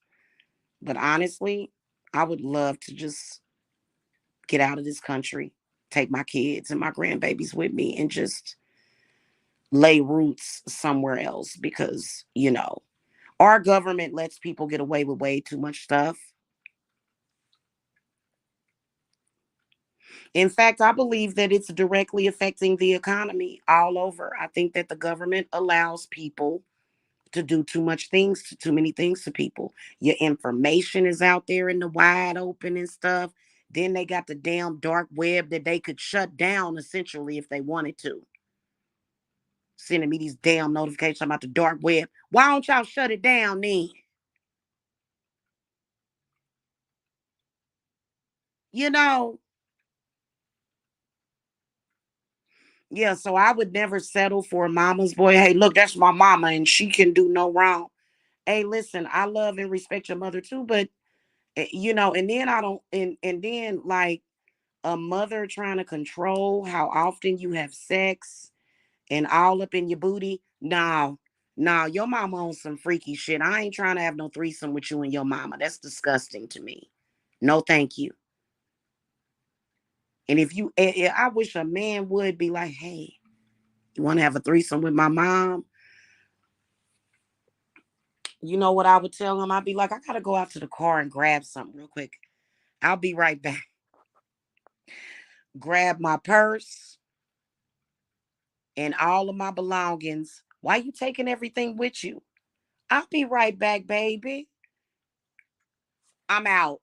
But honestly, I would love to just get out of this country, take my kids and my grandbabies with me, and just lay roots somewhere else because, our government lets people get away with way too much stuff. In fact, I believe that it's directly affecting the economy all over. I think that the government allows people to do too many things to people. Your information is out there in the wide open and stuff. Then they got the damn dark web that they could shut down essentially if they wanted to. Sending me these damn notifications about the dark web. Why don't y'all shut it down then? You know? Yeah, so I would never settle for a mama's boy. Hey, look, that's my mama and she can do no wrong. Hey, listen, I love and respect your mother too, but and then I don't and then like a mother trying to control how often you have sex and all up in your booty. No, no, your mama on some freaky shit. I ain't trying to have no threesome with you and your mama. That's disgusting to me. No, thank you. And if you, I wish a man would be like, hey, you want to have a threesome with my mom? You know what I would tell him? I'd be like, I gotta go out to the car and grab something real quick. I'll be right back. Grab my purse and all of my belongings. Why you taking everything with you? I'll be right back, baby. I'm out.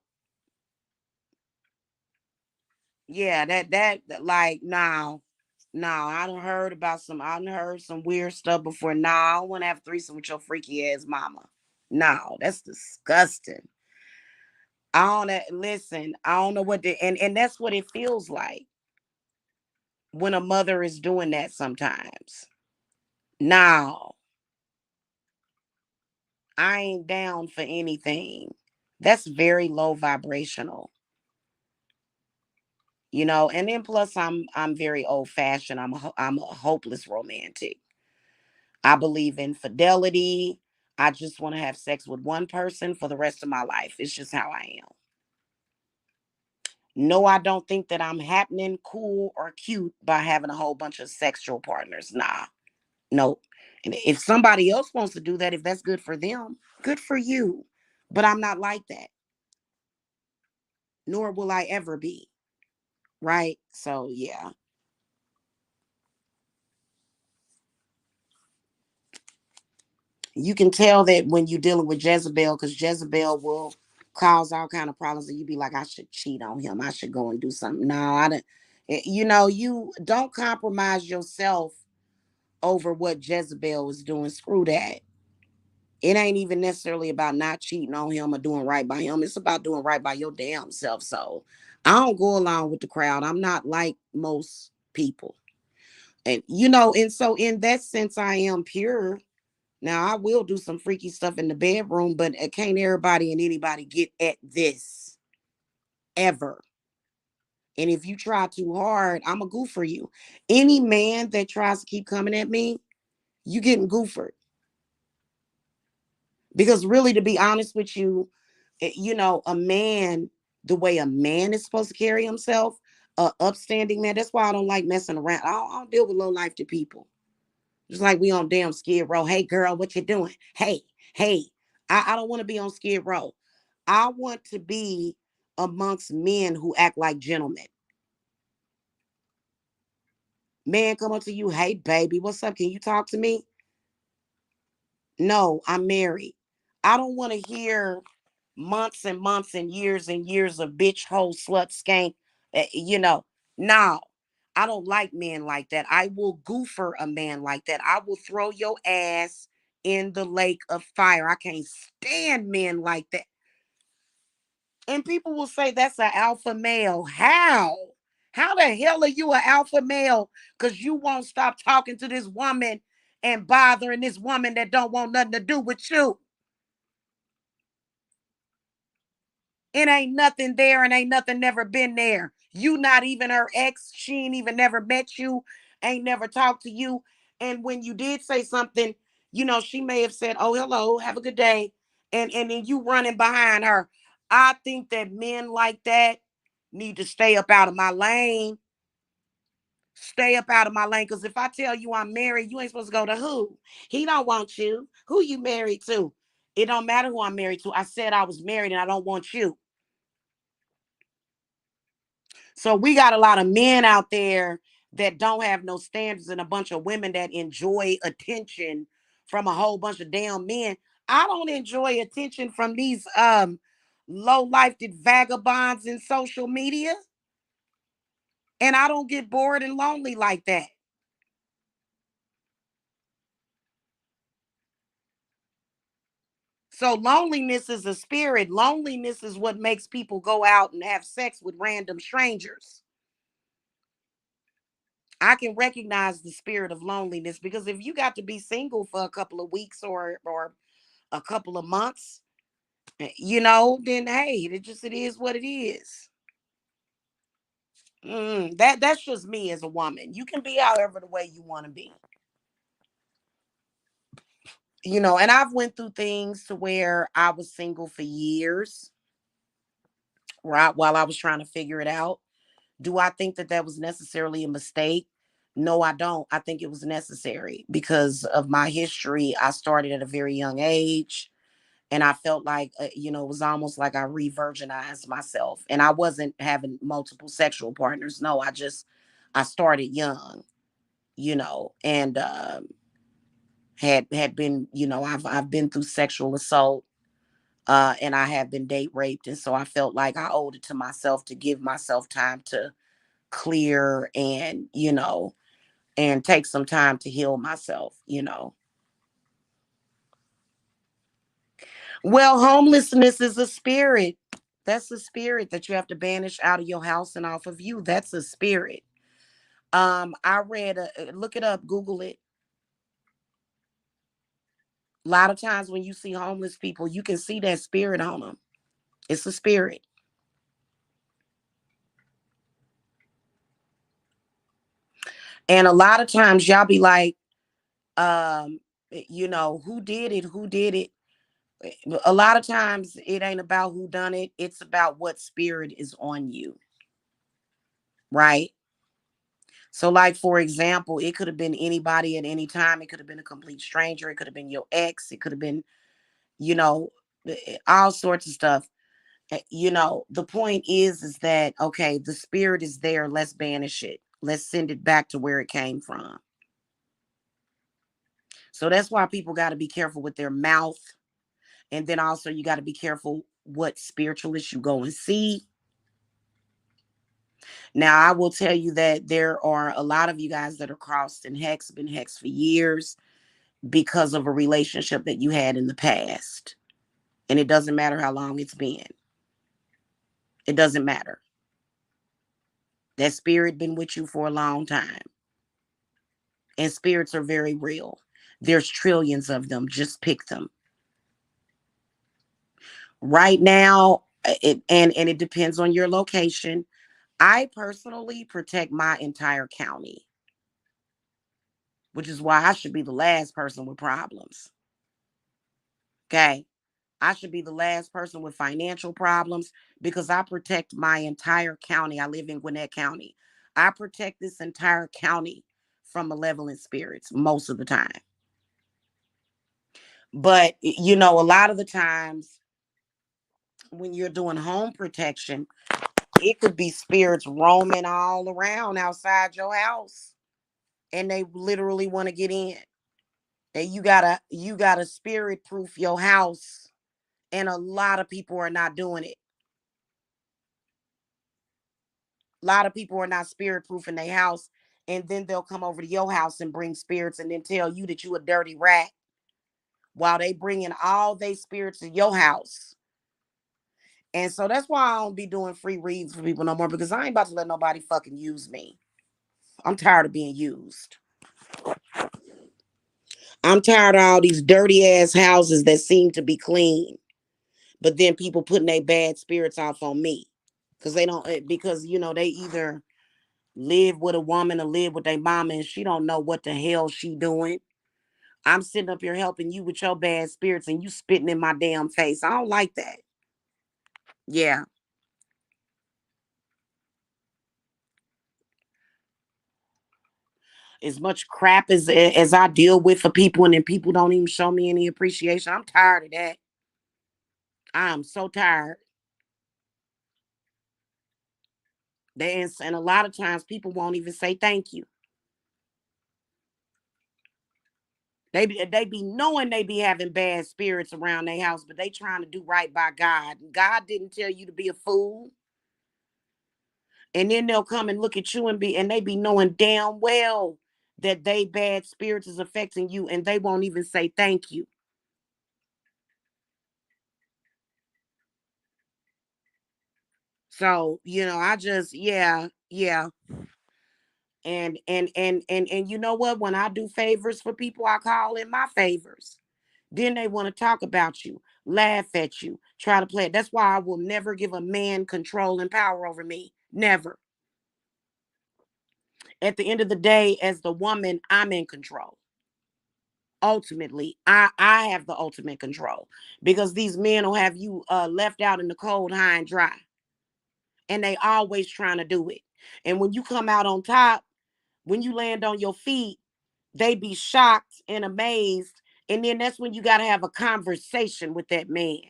Yeah, like now. Now I done heard some weird stuff before. Nah, I don't want to have a threesome with your freaky ass mama. No, that's disgusting. I don't listen. I don't know what the and that's what it feels like when a mother is doing that sometimes. Now, I ain't down for anything. That's very low vibrational, you know. And then plus I'm very old fashioned. I'm a hopeless romantic. I believe in fidelity. I just want to have sex with one person for the rest of my life. It's just how I am. No, I don't think that I'm happening, cool, or cute by having a whole bunch of sexual partners. Nah, no. And if somebody else wants to do that, if that's good for them, good for you. But I'm not like that, nor will I ever be. Right? So, yeah. You can tell that when you're dealing with Jezebel, because Jezebel will cause all kind of problems, and you be like, I should cheat on him. I should go and do something. No, I don't. You know, you don't compromise yourself over what Jezebel is doing. Screw that. It ain't even necessarily about not cheating on him or doing right by him. It's about doing right by your damn self. So I don't go along with the crowd. I'm not like most people. And you know, and so in that sense, I am pure. Now I will do some freaky stuff in the bedroom, but can't everybody and anybody get at this ever. And if you try too hard, I'm a goof for you. Any man that tries to keep coming at me, you getting goofered. Because really, to be honest with you, you know, a man, the way a man is supposed to carry himself, a upstanding man. That's why I don't like messing around. I don't deal with low life to people. Just like we on damn Skid Row. Hey girl, what you doing? Hey, hey. I don't want to be on Skid Row. I want to be amongst men who act like gentlemen. Man, come up to you. Hey, baby, what's up? Can you talk to me? No, I'm married. I don't want to hear months and months and years of bitch, hole, slut, skank. You know, no, I don't like men like that. I will goofer a man like that. I will throw your ass in the lake of fire. I can't stand men like that. And people will say that's an alpha male. How? How the hell are you an alpha male? Because you won't stop talking to this woman and bothering this woman that don't want nothing to do with you. It ain't nothing there and ain't nothing never been there. You not even her ex. She ain't even never met you, ain't never talked to you. And when you did say something, you know, she may have said, oh, hello, have a good day. And then you running behind her. I think that men like that need to stay up out of my lane. Stay up out of my lane. Because if I tell you I'm married, you ain't supposed to go to who? He don't want you. Who you married to? It don't matter who I'm married to. I said I was married and I don't want you. So we got a lot of men out there that don't have no standards and a bunch of women that enjoy attention from a whole bunch of damn men. I don't enjoy attention from these low-lifed vagabonds in social media. And I don't get bored and lonely like that. So loneliness is a spirit. Loneliness is what makes people go out and have sex with random strangers. I can recognize the spirit of loneliness because if you got to be single for a couple of weeks or a couple of months, you know, then hey, it is what it is. That's just me as a woman. You can be however the way you want to be, you know. And I've went through things to where I was single for years, right, while I was trying to figure it out. Do I think that that was necessarily a mistake? No, I don't. I think it was necessary because of my history. I started at a very young age. And I felt like, you know, it was almost like I re-virginized myself. And I wasn't having multiple sexual partners. No, I started young, you know, and had been, you know, I've been through sexual assault, and I have been date raped, and so I felt like I owed it to myself to give myself time to clear and, you know, and take some time to heal myself, you know. Well, homelessness is a spirit. That's a spirit that you have to banish out of your house and off of you. That's a spirit. I read, look it up, Google it. A lot of times when you see homeless people, you can see that spirit on them. It's a spirit. And a lot of times y'all be like, who did it? Who did it? A lot of times it ain't about who done it. It's about what spirit is on you. Right? So, like, for example, it could have been anybody at any time. It could have been a complete stranger. It could have been your ex. It could have been, you know, all sorts of stuff. The point is that, okay, the spirit is there. Let's banish it. Let's send it back to where it came from. So that's why people got to be careful with their mouth. And then also you got to be careful what spiritualist you go and see. Now, I will tell you that there are a lot of you guys that are crossed and hexed, been hexed for years because of a relationship that you had in the past. And it doesn't matter how long it's been. It doesn't matter. That spirit been with you for a long time. And spirits are very real. There's trillions of them. Just pick them. Right now, and it depends on your location. I personally protect my entire county, which is why I should be the last person with problems. Okay. I should be the last person with financial problems because I protect my entire county. I live in Gwinnett County. I protect this entire county from malevolent spirits most of the time. But, a lot of the times when you're doing home protection, it could be spirits roaming all around outside your house and they literally want to get in. And you gotta spirit proof your house. And a lot of people are not doing it. A lot of people are not spirit proofing their house. And then they'll come over to your house and bring spirits and then tell you that you a dirty rat while they bringing all they spirits to your house. And so that's why I don't be doing free reads for people no more because I ain't about to let nobody fucking use me. I'm tired of being used. I'm tired of all these dirty ass houses that seem to be clean, but then people putting their bad spirits off on me because they don't because they either live with a woman or live with their mama and she don't know what the hell she doing. I'm sitting up here helping you with your bad spirits and you spitting in my damn face. I don't like that. Yeah. As much crap as I deal with for people and then people don't even show me any appreciation. I'm tired of that. I'm so tired. And a lot of times people won't even say thank you. They be knowing they be having bad spirits around their house, but they trying to do right by God. God didn't tell you to be a fool. And then they'll come and look at you and they be knowing damn well that they bad spirits is affecting you and they won't even say thank you. So, I just yeah. And you know what? When I do favors for people, I call in my favors. Then they want to talk about you, laugh at you, try to play it. That's why I will never give a man control and power over me. Never. At the end of the day, as the woman, I'm in control. Ultimately, I have the ultimate control because these men will have you left out in the cold, high and dry, and they always trying to do it. And when you come out on top, when you land on your feet, they be shocked and amazed. And then that's when you got to have a conversation with that man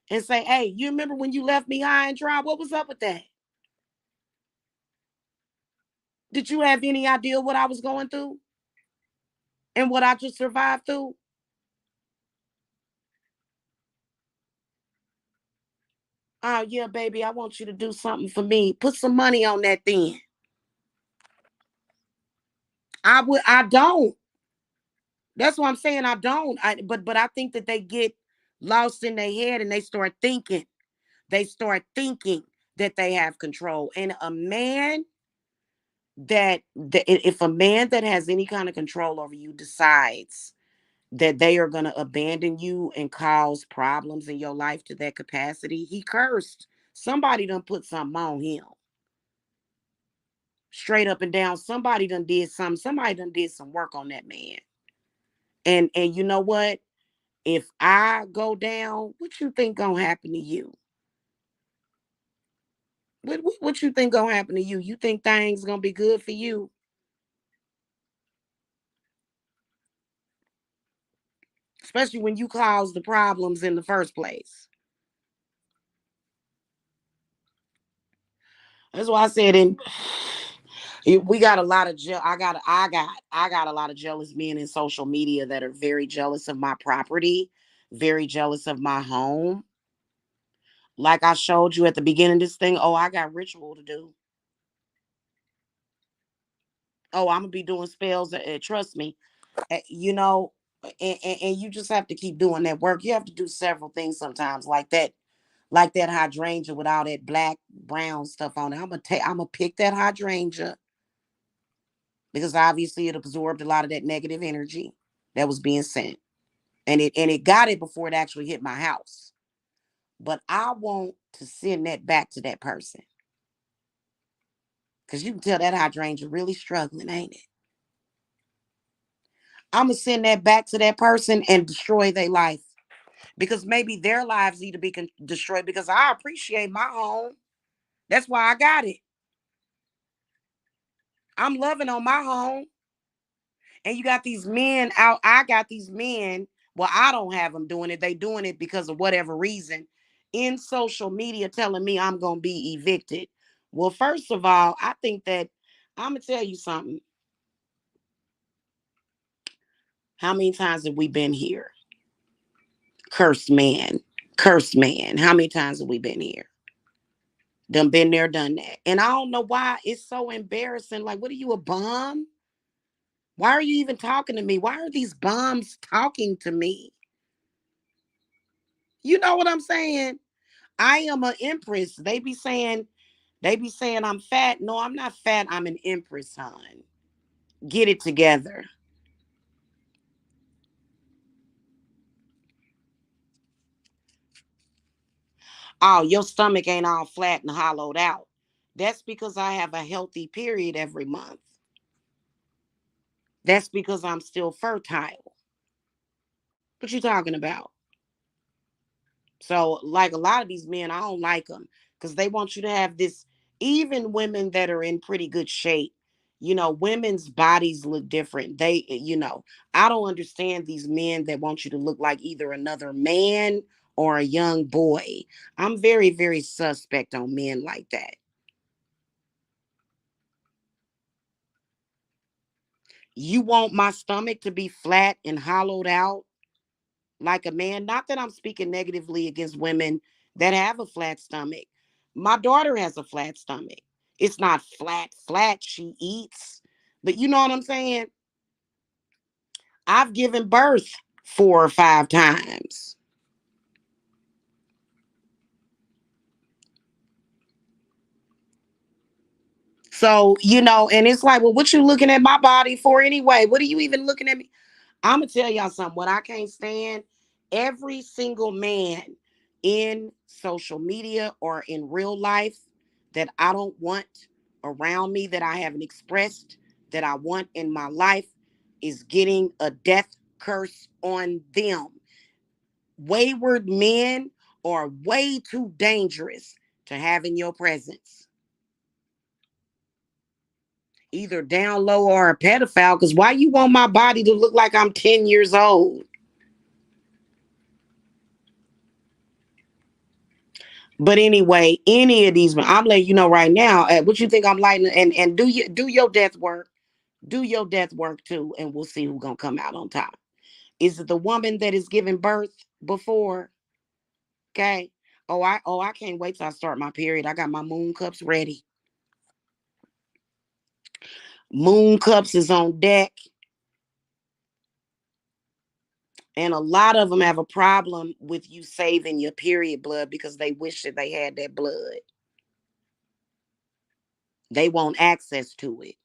and say, "Hey, you remember when you left me high and dry? What was up with that? Did you have any idea what I was going through and what I just survived through?" "Oh yeah, baby, I want you to do something for me. Put some money on that then." I don't. That's what I'm saying. I don't. But I think that they get lost in their head and they start thinking. They start thinking that they have control. And a man if a man that has any kind of control over you decides that they are going to abandon you and cause problems in your life to that capacity. He cursed. Somebody done put something on him. Straight up and down. Somebody done did something. Somebody done did some work on that man. And you know what? If I go down, what you think gonna happen to you? What you think gonna happen to you? You think things gonna be good for you? Especially when you caused the problems in the first place. That's why I said we got a lot of I got a lot of jealous men in social media that are very jealous of my property, very jealous of my home. Like I showed you at the beginning of this thing, oh, I got ritual to do. Oh, I'm gonna be doing spells. Trust me, you know, and you just have to keep doing that work. You have to do several things sometimes, like that hydrangea with all that black brown stuff on it. I'm gonna pick that hydrangea because obviously it absorbed a lot of that negative energy that was being sent, and it got it before it actually hit my house. But I want to send that back to that person because you can tell that hydrangea really struggling, ain't it? I'm gonna send that back to that person and destroy their life because maybe their lives need to be destroyed because I appreciate my home. That's why I got it. I'm loving on my home. And you got these men out. I got these men. Well, I don't have them doing it. They doing it because of whatever reason in social media telling me I'm going to be evicted. Well, first of all, I think that I'm going to tell you something. How many times have we been here? Cursed man. Cursed man. How many times have we been here? Done been there, done that. And I don't know why it's so embarrassing. Like, what are you, a bum? Why are you even talking to me? Why are these bums talking to me? You know what I'm saying? I am an empress. They be saying I'm fat. No, I'm not fat. I'm an empress, hon. Get it together. Oh, your stomach ain't all flat and hollowed out. That's because I have a healthy period every month. That's because I'm still fertile. What you talking about? So, like a lot of these men, I don't like them because they want you to have this. Even women that are in pretty good shape, women's bodies look different. I don't understand these men that want you to look like either another man or a young boy. I'm very, very suspect on men like that. You want my stomach to be flat and hollowed out like a man. Not that I'm speaking negatively against women that have a flat stomach. My daughter has a flat stomach. It's not flat, flat. She eats. But you know what I'm saying? I've given birth 4 or 5 times. So, and it's like, well, what you looking at my body for anyway? What are you even looking at me? I'm gonna tell y'all something. What I can't stand, every single man in social media or in real life that I don't want around me, that I haven't expressed, that I want in my life, is getting a death curse on them. Wayward men are way too dangerous to have in your presence. Either down low or a pedophile, because why you want my body to look like I'm 10 years old? But anyway, any of these, I'm letting you know right now. What you think I'm lighting? And do your death work. Do your death work too, and we'll see who's gonna come out on top. Is it the woman that is giving birth before? Okay. Oh I can't wait till I start my period. I got my moon cups ready. Moon cups is on deck, and a lot of them have a problem with you saving your period blood because they wish that they had that blood. They want access to it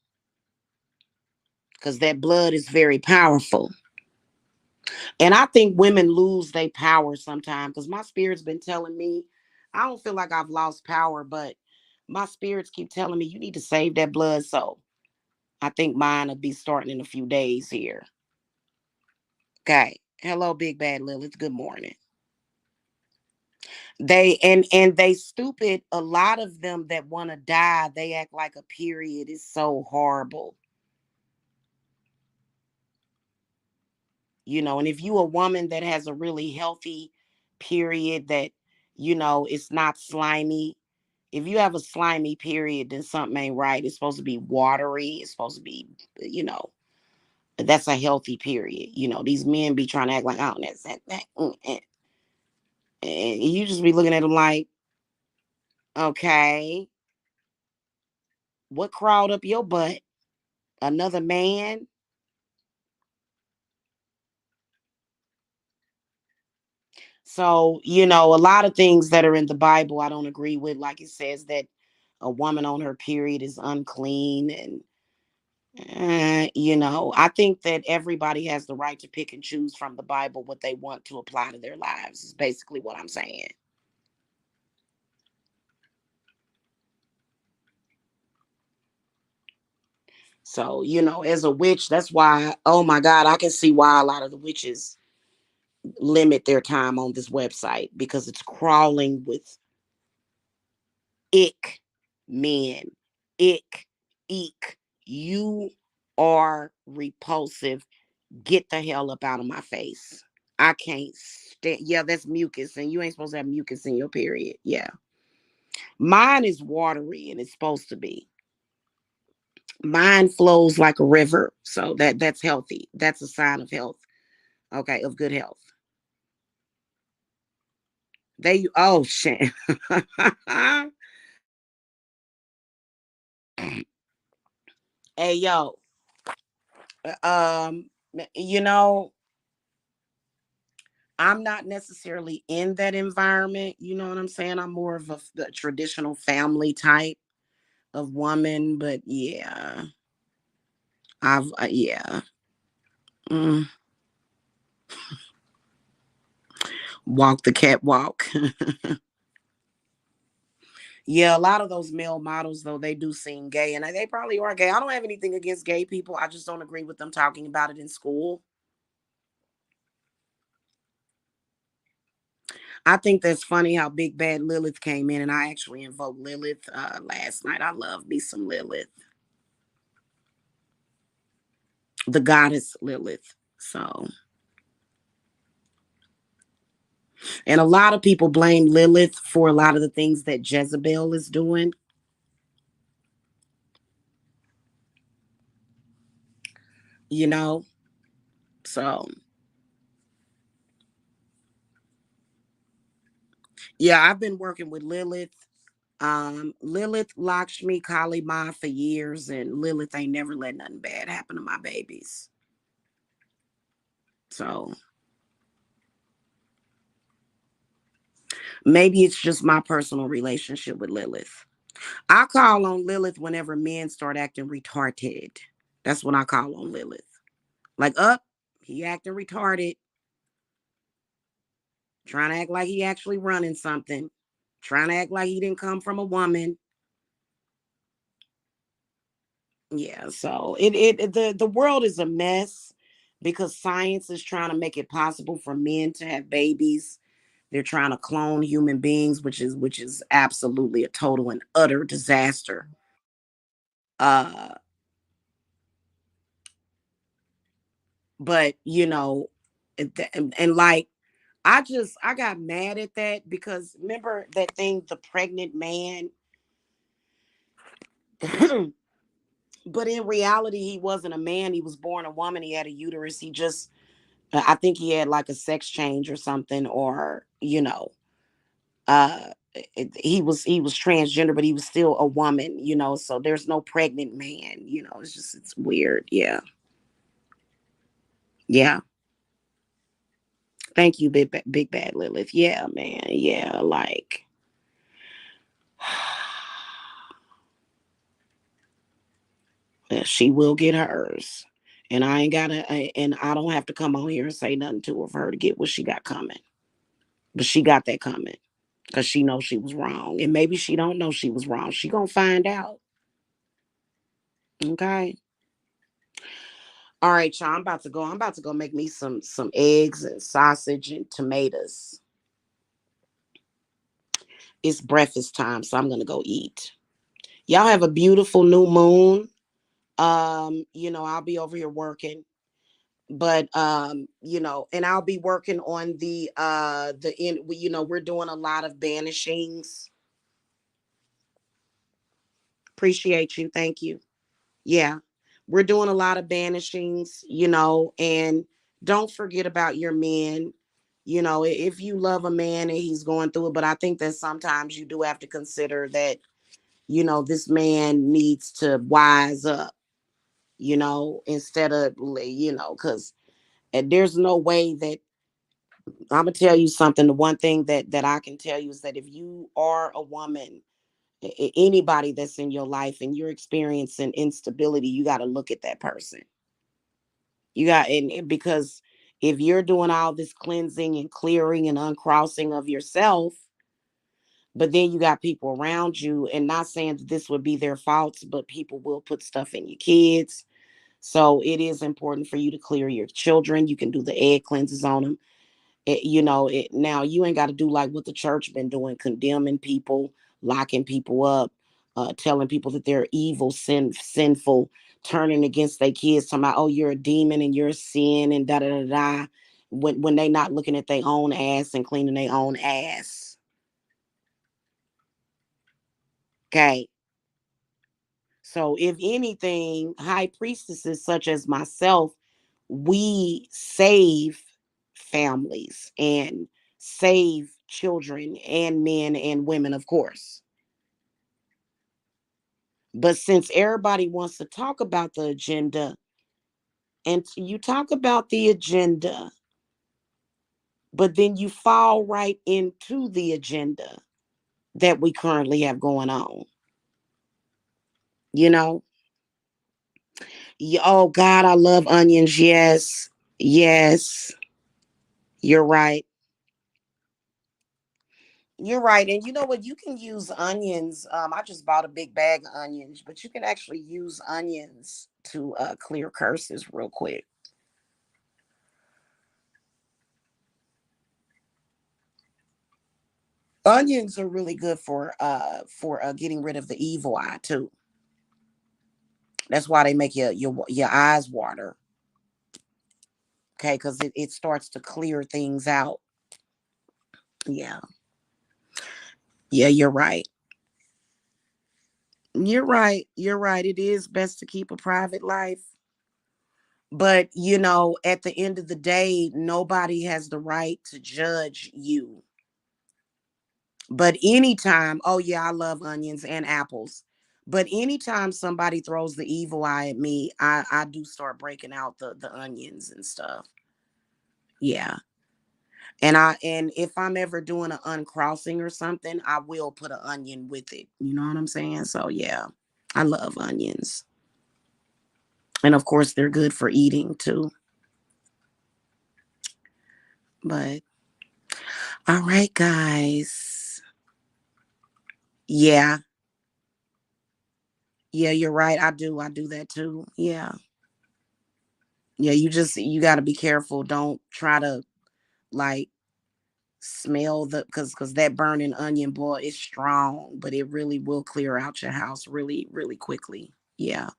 because that blood is very powerful. And I think women lose their power sometimes because my spirit's been telling me, I don't feel like I've lost power, but my spirits keep telling me you need to save that blood. So I think mine will be starting in a few days here. Okay. Hello, Big Bad Lilith. Good morning. And they stupid. A lot of them that want to die, they act like a period is so horrible. And if you a woman that has a really healthy period that, it's not slimy. If you have a slimy period, then something ain't right. It's supposed to be watery. It's supposed to be, you know, that's a healthy period. These men be trying to act like, oh, that's that. And you just be looking at them like, okay, what crawled up your butt? Another man? So, a lot of things that are in the Bible I don't agree with. Like it says that a woman on her period is unclean. And, I think that everybody has the right to pick and choose from the Bible what they want to apply to their lives, is basically what I'm saying. So, as a witch, that's why, oh my God, I can see why a lot of the witches limit their time on this website because it's crawling with ick men. Ick, eek. You are repulsive. Get the hell up out of my face. I can't stand. Yeah, that's mucus, and you ain't supposed to have mucus in your period. Yeah. Mine is watery and it's supposed to be. Mine flows like a river. So that's healthy. That's a sign of health. Okay, of good health. Oh shit. Hey yo. Um, you know, I'm not necessarily in that environment. You know what I'm saying? I'm more of the traditional family type of woman, but yeah, yeah. Mm, walk the catwalk. Yeah, a lot of those male models though, they do seem gay, and they probably are gay. I don't have anything against gay people. I just don't agree with them talking about it in school. I think that's funny how Big Bad Lilith came in, and I actually invoked Lilith last night. I love me some Lilith, the goddess Lilith. So, and a lot of people blame Lilith for a lot of the things that Jezebel is doing. You know, so yeah, I've been working with Lilith. Lilith Lakshmi Kali Ma for years, and Lilith ain't never let nothing bad happen to my babies. So maybe it's just my personal relationship with Lilith. I call on Lilith whenever men start acting retarded. That's when I call on Lilith. Like, up, he acting retarded, trying to act like he actually running something, trying to act like he didn't come from a woman. Yeah, so the world is a mess because science is trying to make it possible for men to have babies. They're trying to clone human beings, which is absolutely a total and utter disaster. Uh, but and like I got mad at that because remember that thing, the pregnant man. But in reality, he wasn't a man. He was born a woman. He had a uterus. He just, I think he had like a sex change or something, or uh, he was transgender, but he was still a woman. So there's no pregnant man. It's weird. Yeah, yeah. Thank you, big bad Lilith. Yeah, man. Yeah, like. Yeah, she will get hers. And I ain't gotta, and I don't have to come on here and say nothing to her for her to get what she got coming. But she got that coming because she knows she was wrong, and maybe she don't know she was wrong. She gonna find out. Okay. All right, y'all. I'm about to go. I'm about to go make me some eggs and sausage and tomatoes. It's breakfast time, so I'm gonna go eat. Y'all have a beautiful new moon. I'll be over here working, but and I'll be working on we're doing a lot of banishings. Appreciate you. Thank you. Yeah. We're doing a lot of banishings, and don't forget about your men. If you love a man and he's going through it, but I think that sometimes you do have to consider that, this man needs to wise up, instead of, because there's no way that I'm gonna tell you something. The one thing that I can tell you is that if you are a woman, anybody that's in your life and you're experiencing instability, you got to look at that person. You got and because if you're doing all this cleansing and clearing and uncrossing of yourself, but then you got people around you, and not saying that this would be their faults, but people will put stuff in your kids. So it is important for you to clear your children. You can do the egg cleanses on them. Now you ain't got to do like what the church been doing, condemning people, locking people up, telling people that they're evil, sinful, turning against their kids, talking about, oh, you're a demon and you're a sin and da da da da, when they not looking at their own ass and cleaning their own ass. Okay. So if anything, high priestesses such as myself, we save families and save children and men and women, of course. But since everybody wants to talk about the agenda, and you talk about the agenda, but then you fall right into the agenda that we currently have going on, you know? Oh, God, I love onions. Yes. Yes. You're right. You're right. And you know what? You can use onions. I just bought a big bag of onions, but you can actually use onions to clear curses real quick. Onions are really good for getting rid of the evil eye too. That's why they make your eyes water. Okay, because it starts to clear things out. Yeah. Yeah, you're right. You're right. You're right. It is best to keep a private life. But, at the end of the day, nobody has the right to judge you. But anytime, oh, yeah, I love onions and apples. But anytime somebody throws the evil eye at me, I do start breaking out the onions and stuff. Yeah. And if I'm ever doing an uncrossing or something, I will put an onion with it. You know what I'm saying? So yeah, I love onions. And of course they're good for eating too. But all right, guys. Yeah. Yeah, you're right. I do that too. Yeah. Yeah, you got to be careful. Don't try to like smell the cuz that burning onion, boy, is strong, but it really will clear out your house really really quickly. Yeah.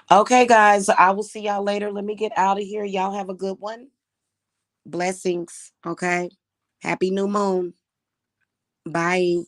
Okay, guys, I will see y'all later. Let me get out of here. Y'all have a good one. Blessings. Okay. Happy new moon. Bye.